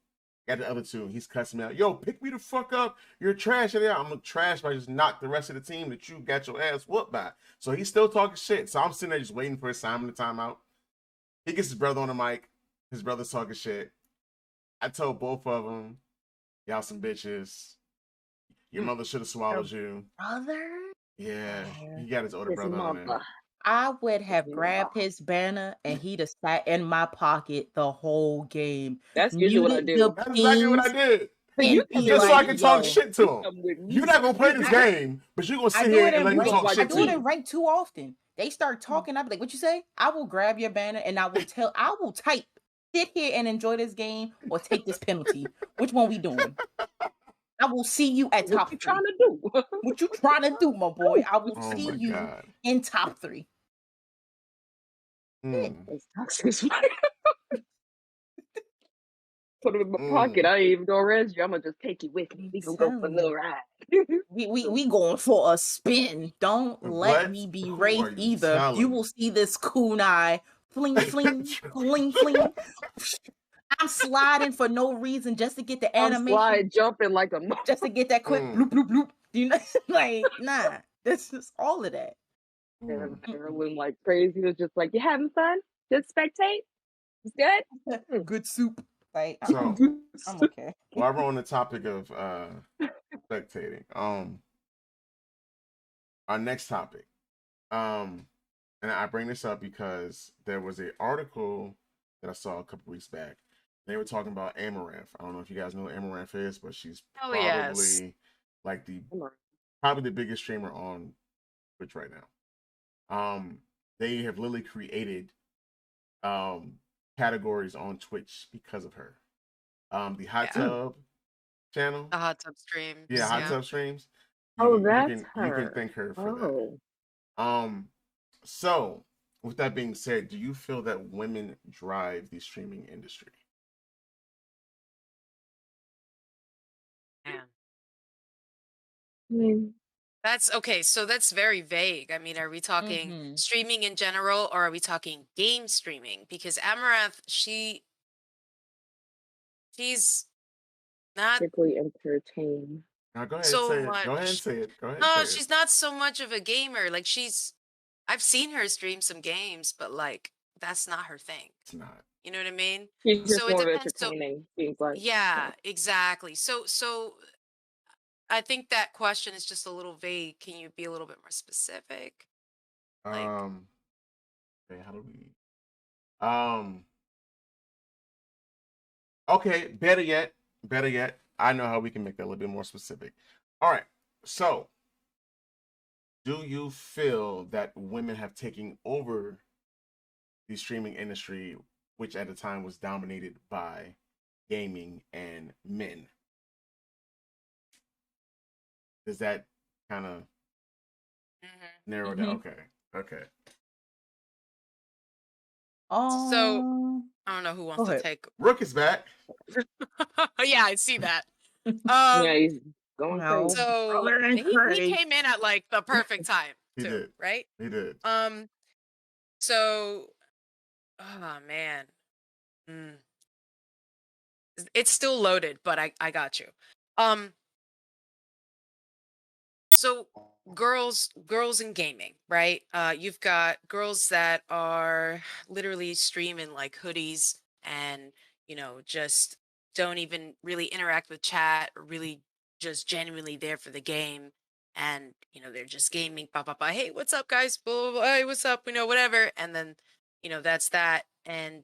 got the other two, and he's cussing me out. Yo, pick me the fuck up. You're trash. And I'm gonna trash by just knock the rest of the team that you got your ass whooped by. So he's still talking shit. So I'm sitting there just waiting for his Simon to time out. He gets his brother on the mic. His brother's talking shit. I told both of them, y'all some bitches. Your mother should have swallowed you. Brother? Yeah, he got his older His brother on there. mother. I would have His grabbed mother. his banner and he'd have sat in my pocket the whole game. That's usually what I Muted do. the That's exactly what I pings did. You and come be with Just so I like, me. can talk yo. shit to You him. come with me. You're not gonna play this game, but you're gonna I sit do here it and in let me You talk gonna shit I like to do it you. in rank too often. They start talking, I'll be like, what you say? I will grab your banner and I will type, sit here and enjoy this game or take this penalty. Which one we doing? I will see you at what top you 3. trying to do? What you trying to do, my boy? I will Oh see my you God. in top 3. It's toxic. Put him in my pocket. Mm. I ain't even gonna arrest you. I'm gonna just take you with me. I'm We gonna go for a telling little you. ride. We going for a spin. Don't let What? me be Who are Wraith you either. You will telling? see this kunai fling fling fling fling. I'm sliding for no reason just to get the I'm animation, slide jumping like a just to get that quick bloop bloop bloop. You know, like nah. This is all of that. heirloom like crazy. It was just like, you having fun? Just spectate? It's good? Good soup. Like So I'm okay. while we're on the topic of spectating, our next topic, and I bring this up because there was an article that I saw a couple weeks back. They were talking about Amaranth. I don't know if you guys know what Amaranth is, but she's Oh probably yes. like probably the biggest streamer on Twitch right now. They have literally created categories on Twitch because of her. The hot tub channel. The hot tub streams. Yeah, hot Yeah. tub streams. Oh, that's You can her. thank her for Oh. that. So with that being said, do you feel that women drive the streaming industry? Man. Mm. That's okay. So that's very vague. I mean, are we talking streaming in general or are we talking game streaming? Because Amaranth, she's not Strictly entertain. Now go ahead and so say it. Go ahead and much. say it. Go ahead and No, say it. she's not so much of a gamer. Like I've seen her stream some games, but like that's not her thing. It's not. You know what I mean? She's just So it more of depends. So entertaining, seems like. yeah, exactly. So I think that question is just a little vague. Can you be a little bit more specific? Like, Okay, how do we okay, better yet, I know how we can make that a little bit more specific. All right. So, do you feel that women have taken over the streaming industry, which at the time was dominated by gaming and men? Does that kind of narrow down? Okay. Okay. So Um, I don't know who go wants to ahead. take. Rook is back. Yeah, I see that. Yeah, he's going No, crazy. So brother ain't he crazy. came in at like the perfect time He too, did. right? He did. So oh man. Mm. It's still loaded, but I got you. So girls in gaming, right? You've got girls that are literally streaming like hoodies and just don't even really interact with chat, or really just genuinely there for the game. And they're just gaming, hey, what's up, guys? Blah, blah, blah, hey, what's up? Whatever. And then that's that. And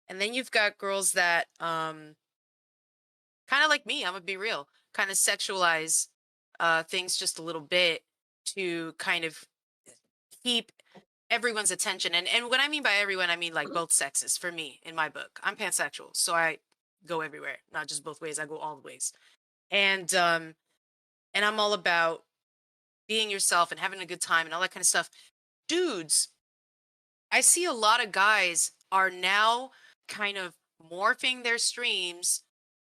then you've got girls that kind of like me, I'm gonna be real, kind of sexualize things just a little bit to kind of keep everyone's attention. And what I mean by everyone, I mean like both sexes. For me, in my book, I'm pansexual, so I go everywhere, not just both ways. I go all the ways. And I'm all about being yourself and having a good time and all that kind of stuff. Dudes, I see a lot of guys are now kind of morphing their streams,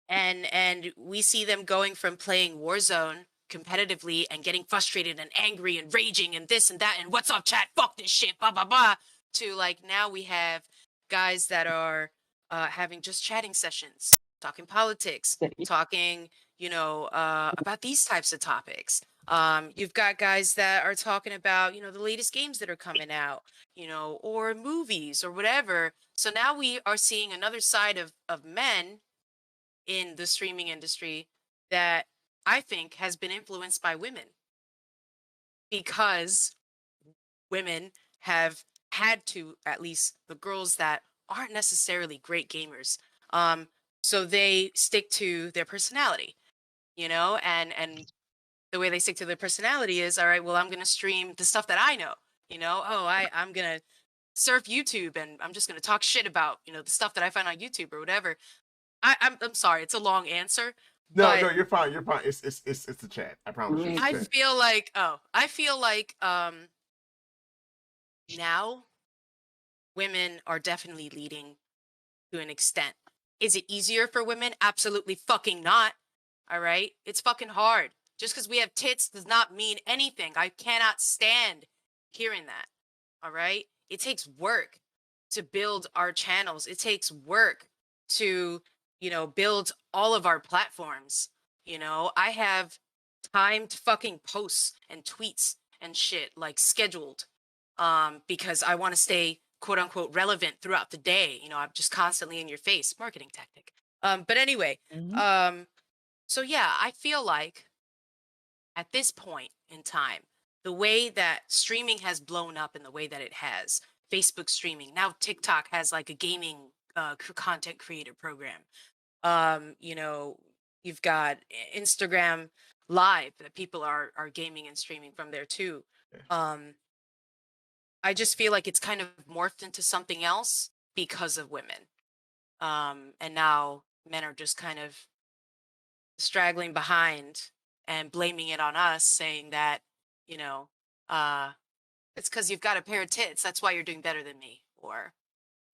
and we see them going from playing Warzone competitively and getting frustrated and angry and raging and this and that and what's up chat, fuck this shit, blah blah blah, to like now we have guys that are having just chatting sessions, talking politics, talking about these types of topics. You've got guys that are talking about the latest games that are coming out, or movies or whatever. So now we are seeing another side of men in the streaming industry that I think has been influenced by women, because women have had to, at least the girls that aren't necessarily great gamers, so they stick to their personality, and the way they stick to their personality is, all right, well, I'm going to stream the stuff that I know, I'm going to surf YouTube and I'm just going to talk shit about, the stuff that I find on YouTube or whatever. I'm sorry, it's a long answer, No, but you're fine. You're fine. It's the chat. I promise you. It's I the chat. feel like now women are definitely leading to an extent. Is it easier for women? Absolutely fucking not. All right? It's fucking hard. Just because we have tits does not mean anything. I cannot stand hearing that. All right? It takes work to build our channels. It takes work to, build all of our platforms. I have timed fucking posts and tweets and shit like scheduled, because I want to stay quote unquote relevant throughout the day. I'm just constantly in your face, marketing tactic. But anyway, so yeah, I feel like at this point in time, the way that streaming has blown up in the way that it has, Facebook streaming, now TikTok has like a gaming content creator program. You've got Instagram Live that people are gaming and streaming from there too. I just feel like it's kind of morphed into something else because of women. And now men are just kind of straggling behind and blaming it on us, saying that, you know, uh, it's because you've got a pair of tits. That's why you're doing better than me, or,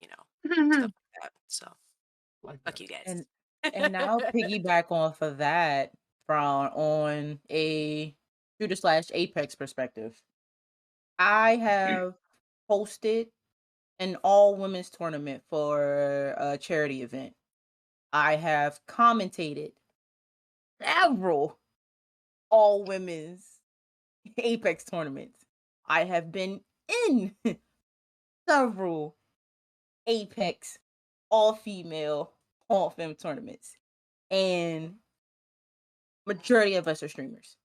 stuff like that. So, Like fuck that. you guys. And now piggyback off of that from on a shooter slash Apex perspective. I have hosted an all women's tournament for a charity event. I have commentated several all women's Apex tournaments. I have been in several Apex all female, all femme tournaments. And majority of us are streamers.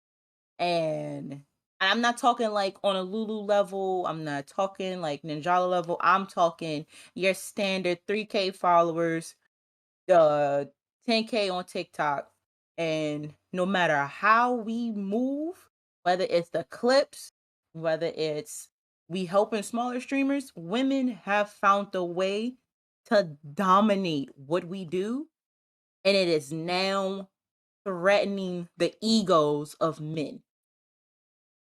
And I'm not talking like on a Lulu level. I'm not talking like Ninjala level. I'm talking your standard 3K followers, 10K on TikTok, and no matter how we move, whether it's the clips, whether it's we helping smaller streamers, women have found a way to dominate what we do, and it is now threatening the egos of men.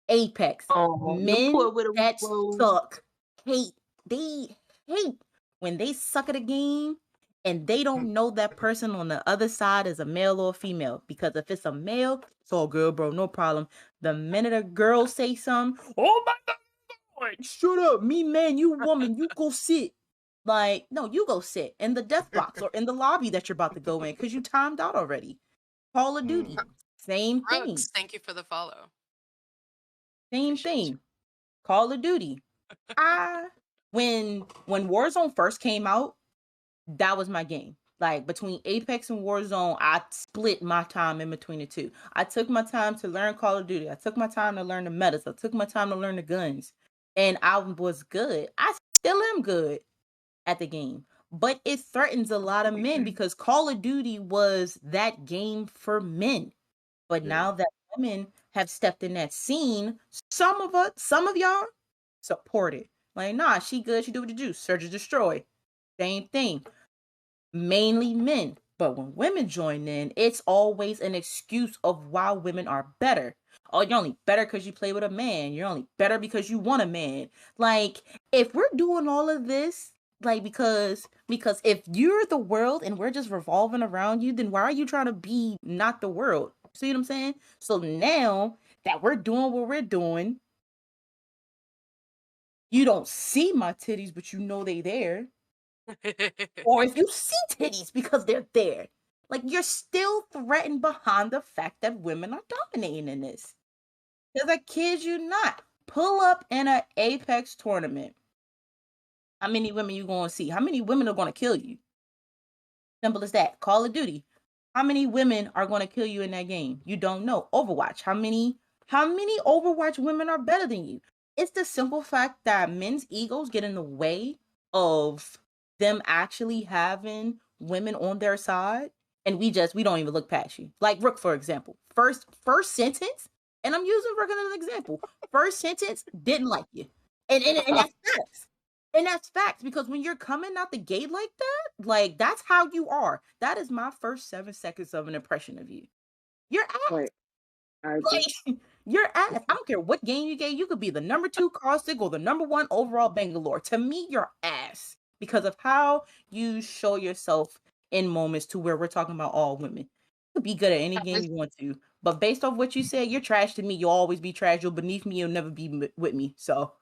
Apex. Oh, the Men poor widow that rose. suck hate. They hate when they suck at a game and they don't know that person on the other side is a male or a female. Because if it's a male, it's all good, bro. No problem. The minute a girl say something, oh my God, shut up. Me, man, you woman, you go sit. Like, no, you go sit in the death box or in the lobby that you're about to go in because you timed out already. Call of Duty, same thing. Brooks, thank you for the follow. Same thing. Call of Duty. When Warzone first came out, that was my game. Like between Apex and Warzone, I split my time in between the two. I took my time to learn Call of Duty. I took my time to learn the metas. I took my time to learn the guns. And I was good. I still am good at the game. But it threatens a lot of men because Call of Duty was that game for men. But now that women have stepped in that scene, some of y'all support it. Like, nah, she good, she do what you do. Search and destroy. Same thing. Mainly men. But when women join in, it's always an excuse of why women are better. Oh, you're only better because you play with a man. You're only better because you want a man. Like, if we're doing all of this, like because if you're the world and we're just revolving around you, then why are you trying to be not the world? See what I'm saying? So now that we're doing what we're doing, you don't see my titties, but you know they there. Or if you see titties because they're there, like you're still threatened behind the fact that women are dominating in this. Because I kid you not, pull up in an Apex tournament. How many women you gonna see? How many women are gonna kill you? Simple as that. Call of Duty. How many women are gonna kill you in that game? You don't know. Overwatch. How many Overwatch women are better than you? It's the simple fact that men's egos get in the way of them actually having women on their side, and we don't even look past you. Like Rook, for example. First sentence, and I'm using Rook as an example. First sentence, didn't like you. And that's facts. And that's facts because when you're coming out the gate like that, like that's how you are. That is my first 7 seconds of an impression of you. You're ass. Right. I agree. Like, you're ass. I don't care what game you get. You could be the number 2 caustic or the number 1 overall Bangalore. To me, you're ass because of how you show yourself in moments to where we're talking about all women. You could be good at any game you want to, but based off what you said, you're trash to me. You'll always be trash. You're beneath me. You'll never be with me. So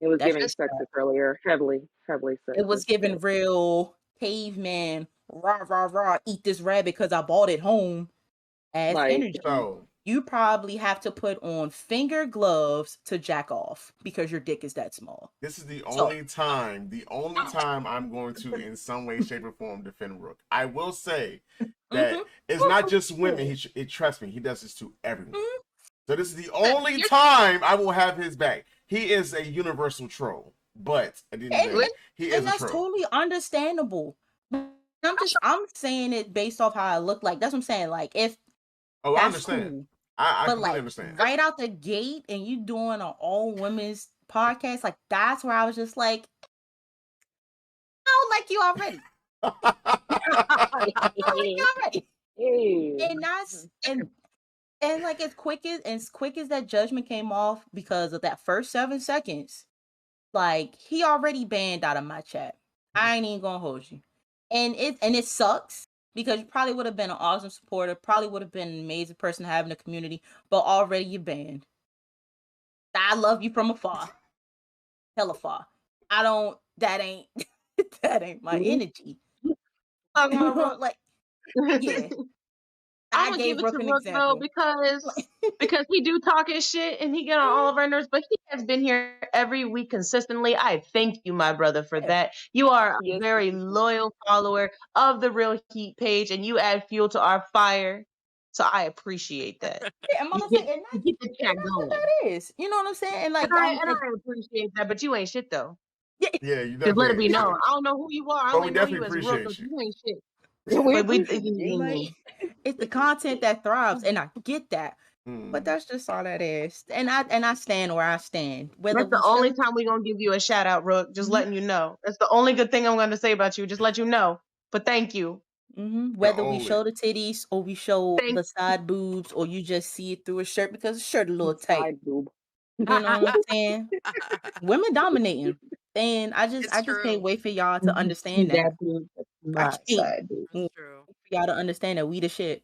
It was that's giving just sexist earlier, heavily sexist. it was given real caveman, rah, rah, rah, eat this rabbit because I bought it home as Like, energy. So You probably have to put on finger gloves to jack off because your dick is that small. this is the only time I'm going to, in some way, shape, or form, defend Rook. I will say that it's not just women. Trust me, he does this to everyone. So this is the only time I will have his back. He is a universal troll, but at the end of the day, he is and a that's troll. totally understandable. I'm saying it based off how I look like. That's what I'm saying. Like if I that's understand. cool. I But completely like understand. right out the gate and you doing an all women's podcast, like that's where I was just like, I don't like you already. I don't like you already. And that's and like as quick as that judgment came off because of that first 7 seconds, like he already banned out of my chat. I ain't even gonna hold you. And it sucks because you probably would have been an awesome supporter, probably would have been an amazing person having a community, but already you're banned. I love you from afar. Hella far. That ain't my energy. Like, yeah. I'm I gonna gave give it Rook to an Rook though example. because he do talking shit and he get on all of our nerves, but he has been here every week consistently. I thank you, my brother, for that. You are a Yes, very loyal follower of the Real Heat page, and you add fuel to our fire. So I appreciate that. Yeah, You motherfucker, get the chat that's what going. that is. You know what I'm saying? And like I appreciate that, but you ain't shit though. Yeah, you Just let it definitely be ain't known. shit. I don't know who you are. I But we only know you definitely as Rook, appreciate but you. you ain't shit. But we Like, it's the content that thrives, and I get that. But Mm. that's just all that is. And I stand where I stand. Whether That's the we only show time we gonna give you a shout out, Rook. Just Mhm. letting you know. That's the only good thing I'm gonna say about you. Just let you know. But thank you. Whether we only. show the titties or we show Thank the side boobs or you just see it through a shirt because the shirt a little tight. Side boob. You know what I'm saying? Women dominating. And I It's just true. can't wait for y'all to you. understand that. That boob. That's I my can't side boob. That's true. for y'all to understand that we the shit.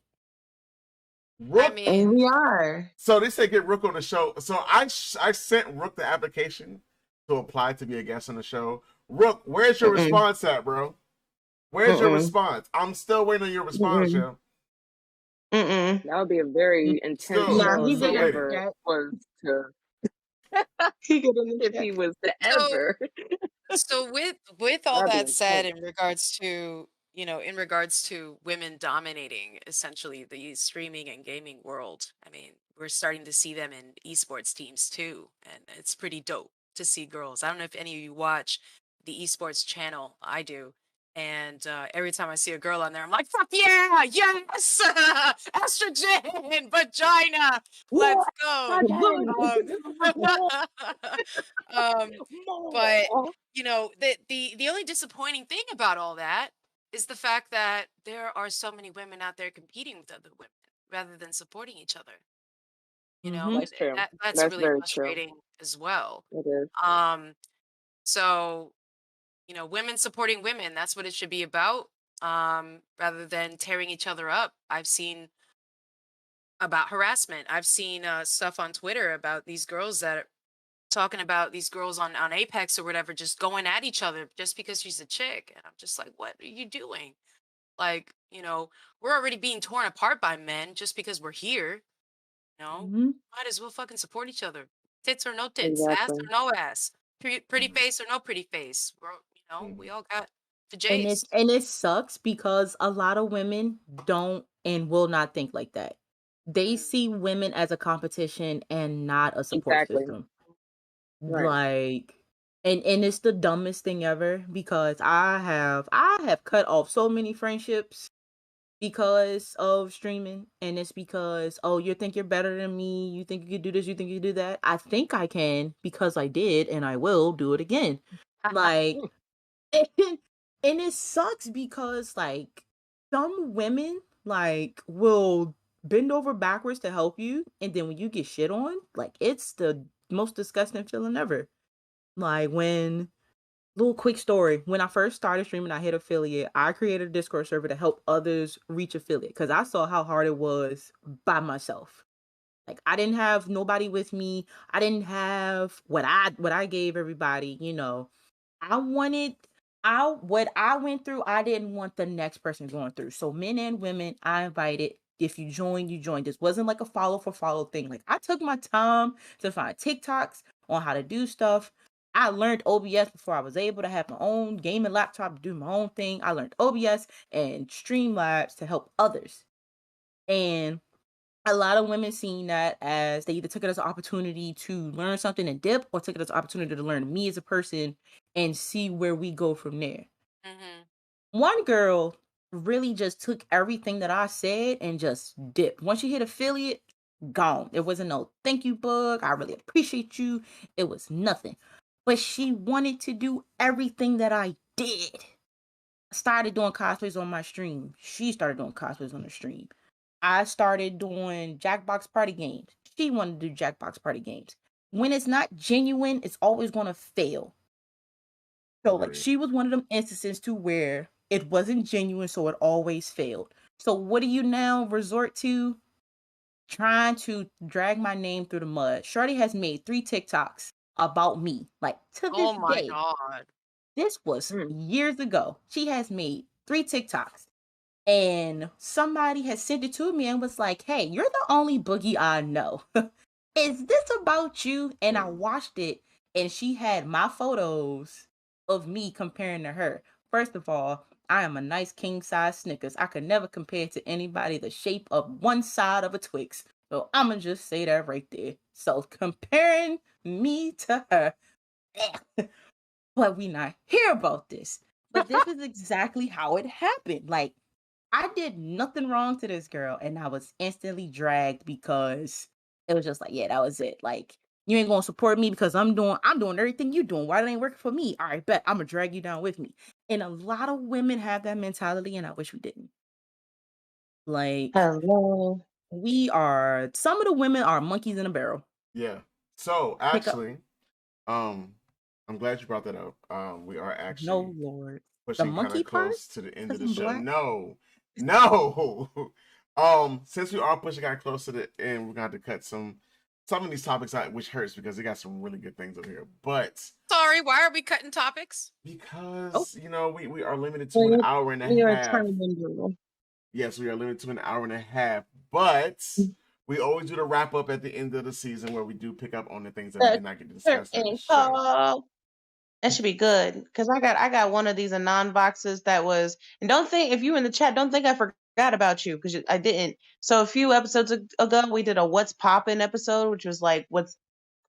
I Rook. And mean, we are. So they say get Rook on the show. So I sent Rook the application to apply to be a guest on the show. Rook, where's your response at, bro? Where's your response? I'm still waiting on your response, yo. Mm-mm. That would be a very intense Still, Nah, show he if he still didn't. waiting. ever was to He didn't. if he was to so ever. so with all That'd be that said, intense. in regards to in regards to women dominating essentially the streaming and gaming world, I mean, we're starting to see them in esports teams too, and it's pretty dope to see girls. I don't know if any of you watch the esports channel. I do. And every time I see a girl on there, I'm like, fuck yeah, yes, estrogen, vagina, let's go. Um, but the only disappointing thing about all that is the fact that there are so many women out there competing with other women rather than supporting each other. And That's true. that's That's really very true. frustrating as well. It is. So women supporting women, that's what it should be about. Rather than tearing each other up. I've seen about harassment. I've seen stuff on Twitter about these girls that talking about these girls on Apex or whatever just going at each other just because she's a chick. And I'm just like, what are you doing? Like, we're already being torn apart by men just because we're here. Might as well fucking support each other. Tits or no tits, ass Exactly. or no ass, pretty face or no pretty face. We all got the And J's. it sucks because a lot of women don't and will not think like that. They Mm. see women as a competition and not a support Exactly. system. Right. Like, and it's the dumbest thing ever because I have cut off so many friendships because of streaming, and it's because, oh, you think you're better than me, you think you could do this, you think you could do that. I think I can because I did, and I will do it again. Like, and it sucks because like some women like will bend over backwards to help you, and then when you get shit on, like it's the most disgusting feeling ever. Like when little quick story, when I first started streaming, I hit affiliate. I created a Discord server to help others reach affiliate because I saw how hard it was by myself. Like I didn't have nobody with me. I didn't have what I gave everybody, I wanted what I went through, I didn't want the next person going through. So men and women, I invited. If you joined, you joined. This wasn't like a follow for follow thing. Like I took my time to find TikToks on how to do stuff. I learned OBS before I was able to have my own gaming laptop to do my own thing. I learned OBS and Streamlabs to help others. And a lot of women seen that as they either took it as an opportunity to learn something and dip or took it as an opportunity to learn me as a person and see where we go from there. Mm-hmm. One girl really just took everything that I said and just dipped. Once you hit affiliate, gone. There wasn't no thank you bug. I really appreciate you. It was nothing. But she wanted to do everything that I did. I started doing cosplays on my stream. She started doing cosplays on the stream. I started doing Jackbox party games. She wanted to do Jackbox party games. When it's not genuine, it's always going to fail. So, like, she was one of them instances to where it wasn't genuine, so it always failed. So, what do you now resort to? Trying to drag my name through the mud. Shorty has made 3 TikToks about me, like, to this Oh my day. God. This was years ago. She has made 3 TikToks. And somebody has sent it to me and was like, hey, you're the only boogie I know. Is this about you? And I watched it, and she had my photos of me comparing to her. First of all, I am a nice king size Snickers. I could never compare to anybody the shape of one side of a Twix. So I'm going to just say that right there. So comparing me to her, but we not hear about this. But this is exactly how it happened. Like, I did nothing wrong to this girl, and I was instantly dragged because it was just like, yeah, that was it. Like, you ain't gonna support me because I'm doing everything you doing. Why it ain't working for me? All right, bet I'm gonna drag you down with me. And a lot of women have that mentality, and I wish we didn't. Like, Hello. some of the women are monkeys in a barrel. Yeah. So Pick up, actually, I'm glad you brought that up. We are no actually lord, the pushing kind monkey of part close to the end of because the I'm show. black. No, no. Since we are pushing kind of close to the end, we're gonna have to cut some of these topics out, which hurts because they got some really good things over here. But Sorry, why are we cutting topics? Oh, because we are limited to an When hour and a you're a half. tournament. Yes, we are limited to an hour and a half, but we always do the wrap up at the end of the season where we do pick up on the things that we The did not get to discuss during the curtain show. call. That should be good because I got one of these anon boxes that was, and don't think if you in the chat, don't think I forgot about you because I didn't. So a few episodes ago, we did a "What's Poppin" episode, which was like what's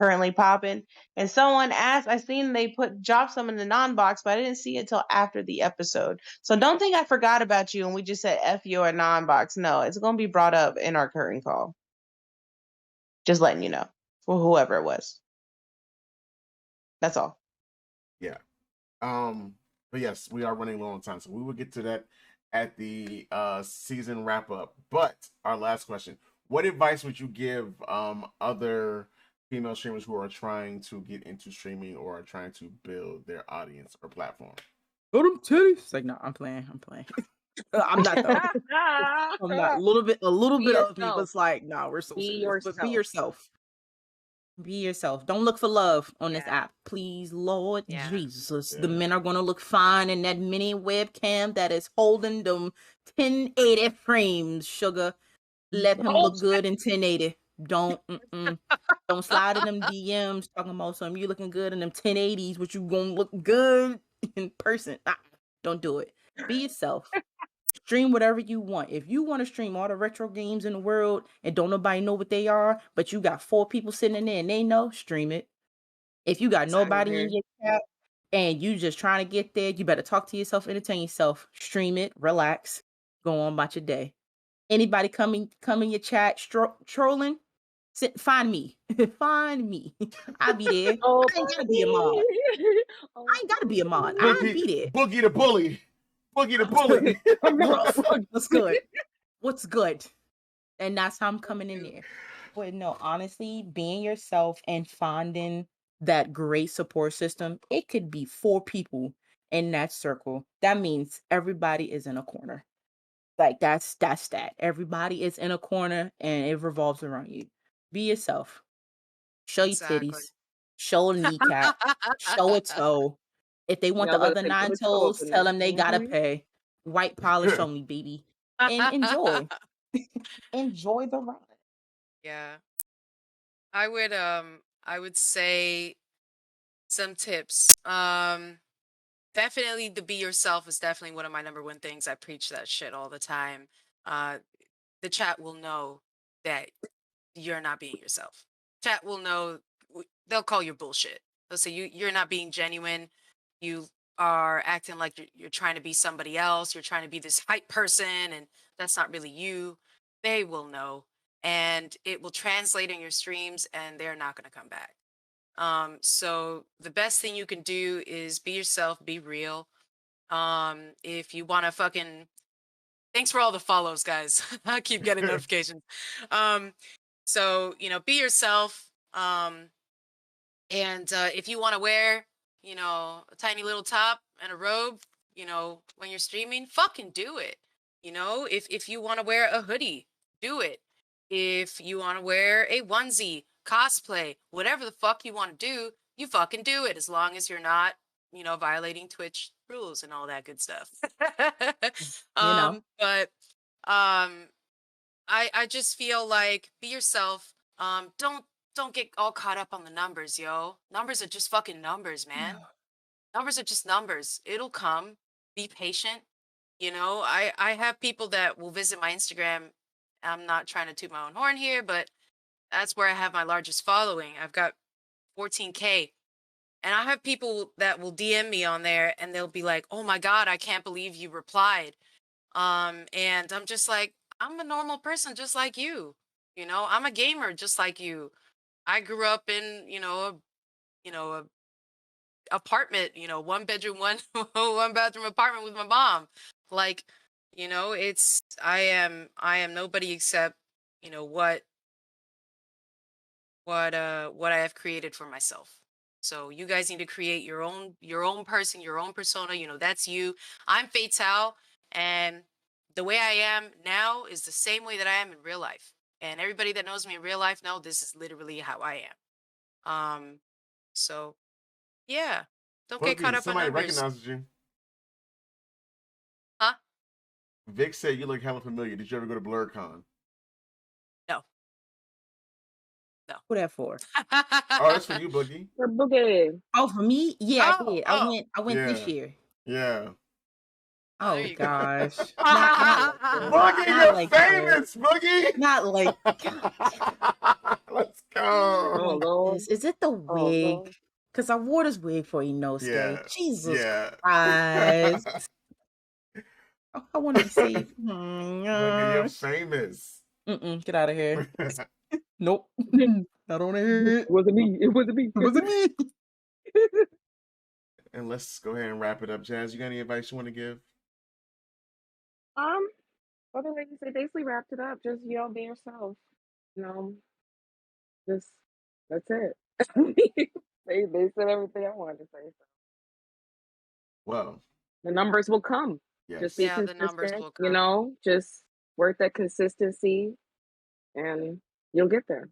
currently popping. And someone asked, I seen they dropped some in the non box, but I didn't see it till after the episode. So don't think I forgot about you and we just said F your non box. No, it's gonna be brought up in our curtain call. Just letting you know for whoever it was. That's all. Yeah. But yes, we are running low on time, so we will get to that at the season wrap up. But our last question: what advice would you give other female streamers who are trying to get into streaming or are trying to build their audience or platform? go them titties. It's like, no, I'm playing. I'm not though. I'm not. A little Be bit of me yourself. was like, nah, we're so Be serious. But be yourself. yourself. Be yourself. Don't look for love on this Yeah. app. Please, Lord Yeah. Jesus. Yeah. The men are gonna look fine in that mini webcam that is holding them 1080 frames, sugar. Let him look good in 1080. Don't slide in them DMs talking about something. You looking good in them 1080s, but you gonna look good in person. Don't do it. Be yourself. Stream whatever you want. If you want to stream all the retro games in the world and don't nobody know what they are, but you got 4 people sitting in there and they know, stream it. If you got nobody in your chat and you just trying to get there, you better talk to yourself, entertain yourself, stream it, relax, go on about your day. Anybody come in your chat trolling, find me. Find me. I'll be there. Oh, I ain't gotta be a mod. oh, I ain't gotta be a mod. I'll Boogie, be there. Boogie the bully, Boogie the bully. Bruh, what's good? What's good? And that's how I'm coming in there. But no, honestly, being yourself and finding that great support system, it could be 4 people in that circle. That means everybody is in a corner. Like that's that. Everybody is in a corner and it revolves around you. Be yourself. Show your Exactly. titties. Show a kneecap. Show a toe. If they want yeah, I the was about other to say, 9 put a toe up toes, in tell there. them they gotta pay. White polish only, baby. And enjoy. Enjoy the ride. Yeah. I would say some tips. Definitely the be yourself is definitely one of my number one things. I preach that shit all the time. Uh the chat will know that you're not being yourself. Chat will know, they'll call you bullshit. They'll say you're not being genuine. You are acting like you're trying to be somebody else. You're trying to be this hype person and that's not really you. They will know and it will translate in your streams and they're not going to come back. So the best thing you can do is be yourself, be real. If you want to fucking, thanks for all the follows, guys. I keep getting notifications. So, be yourself. And if you want to wear, a tiny little top and a robe, when you're streaming, fucking do it. If you want to wear a hoodie, do it. If you want to wear a onesie, cosplay, whatever the fuck you want to do, you fucking do it as long as you're not, violating Twitch rules and all that good stuff. You know. But I just feel like be yourself. Don't get all caught up on the numbers, yo. Numbers are just fucking numbers, man. Numbers are just numbers. It'll come. Be patient. I have people that will visit my Instagram. I'm not trying to toot my own horn here, but that's where I have my largest following. I've got 14K. And I have people that will DM me on there and they'll be like, "Oh my God, I can't believe you replied." And I'm just like, I'm a normal person just like you. You know, I'm a gamer just like you. I grew up in, a apartment, 1 bedroom, one bathroom apartment with my mom. Like, I am nobody except, what what I have created for myself. So you guys need to create your own person, your own persona. That's you. I'm Fatal, and the way I am now is the same way that I am in real life. And everybody that knows me in real life know this is literally how I am. So yeah, don't get caught Boogie, up on somebody numbers, recognizes you. huh? Vic said you look hella familiar. Did you ever go to BlurCon? No, no. Who that for? Oh, that's for you, Boogie. For Boogie. Oh, for me? Yeah, I Oh, did. oh. I went this Yeah. year. Yeah. Oh, there Oh you go. gosh. Not like that. Boogie, Not you're like that. famous, Boogie. Not like God. Let's Not go. Oh, like Lord. this. Is it the Oh, wig? Lord. Because I wore this wig for Inosuke. Yeah. Jesus Yeah. Christ. Oh, I wanted to say, Boogie, you're gosh. famous. Get out of here. Nope. Not on it. It wasn't me. It wasn't me. It wasn't me. And let's go ahead and wrap it up. Jazz, you got any advice you want to give? Other ladies, they basically wrapped it up. Just be yourself. You know, just that's it. They said everything I wanted to say. So Well, the numbers will come. Just be yes. Yeah, the numbers consistent. will come. Just work that consistency, and you'll get there.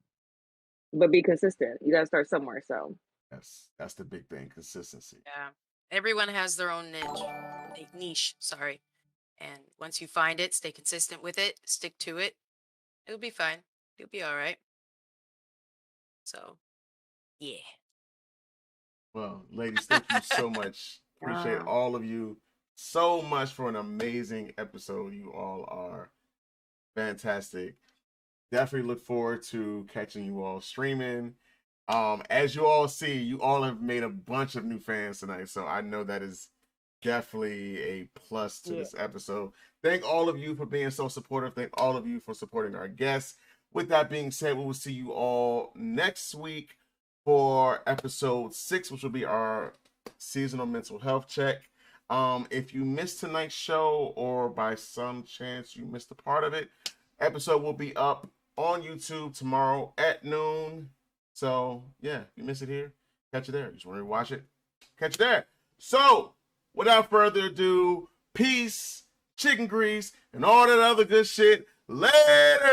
But be consistent. You got to start somewhere. So Yes. That's the big thing, consistency. Yeah. Everyone has their own niche, sorry. And once you find it, stay consistent with it, stick to it. It'll be fine. You'll be all right. So, yeah. Well, ladies, thank you so much. Appreciate all of you so much for an amazing episode. You all are fantastic. Definitely look forward to catching you all streaming. As you all see, you all have made a bunch of new fans tonight, so I know that is definitely a plus to this episode. Thank all of you for being so supportive. Thank all of you for supporting our guests. With that being said, we will see you all next week for episode 6, which will be our seasonal mental health check. If you missed tonight's show, or by some chance you missed a part of it, episode will be up on YouTube tomorrow at noon. So yeah, if you miss it here, catch it there. You just want to watch it, catch it there. So without further ado, peace, chicken grease, and all that other good shit. Later.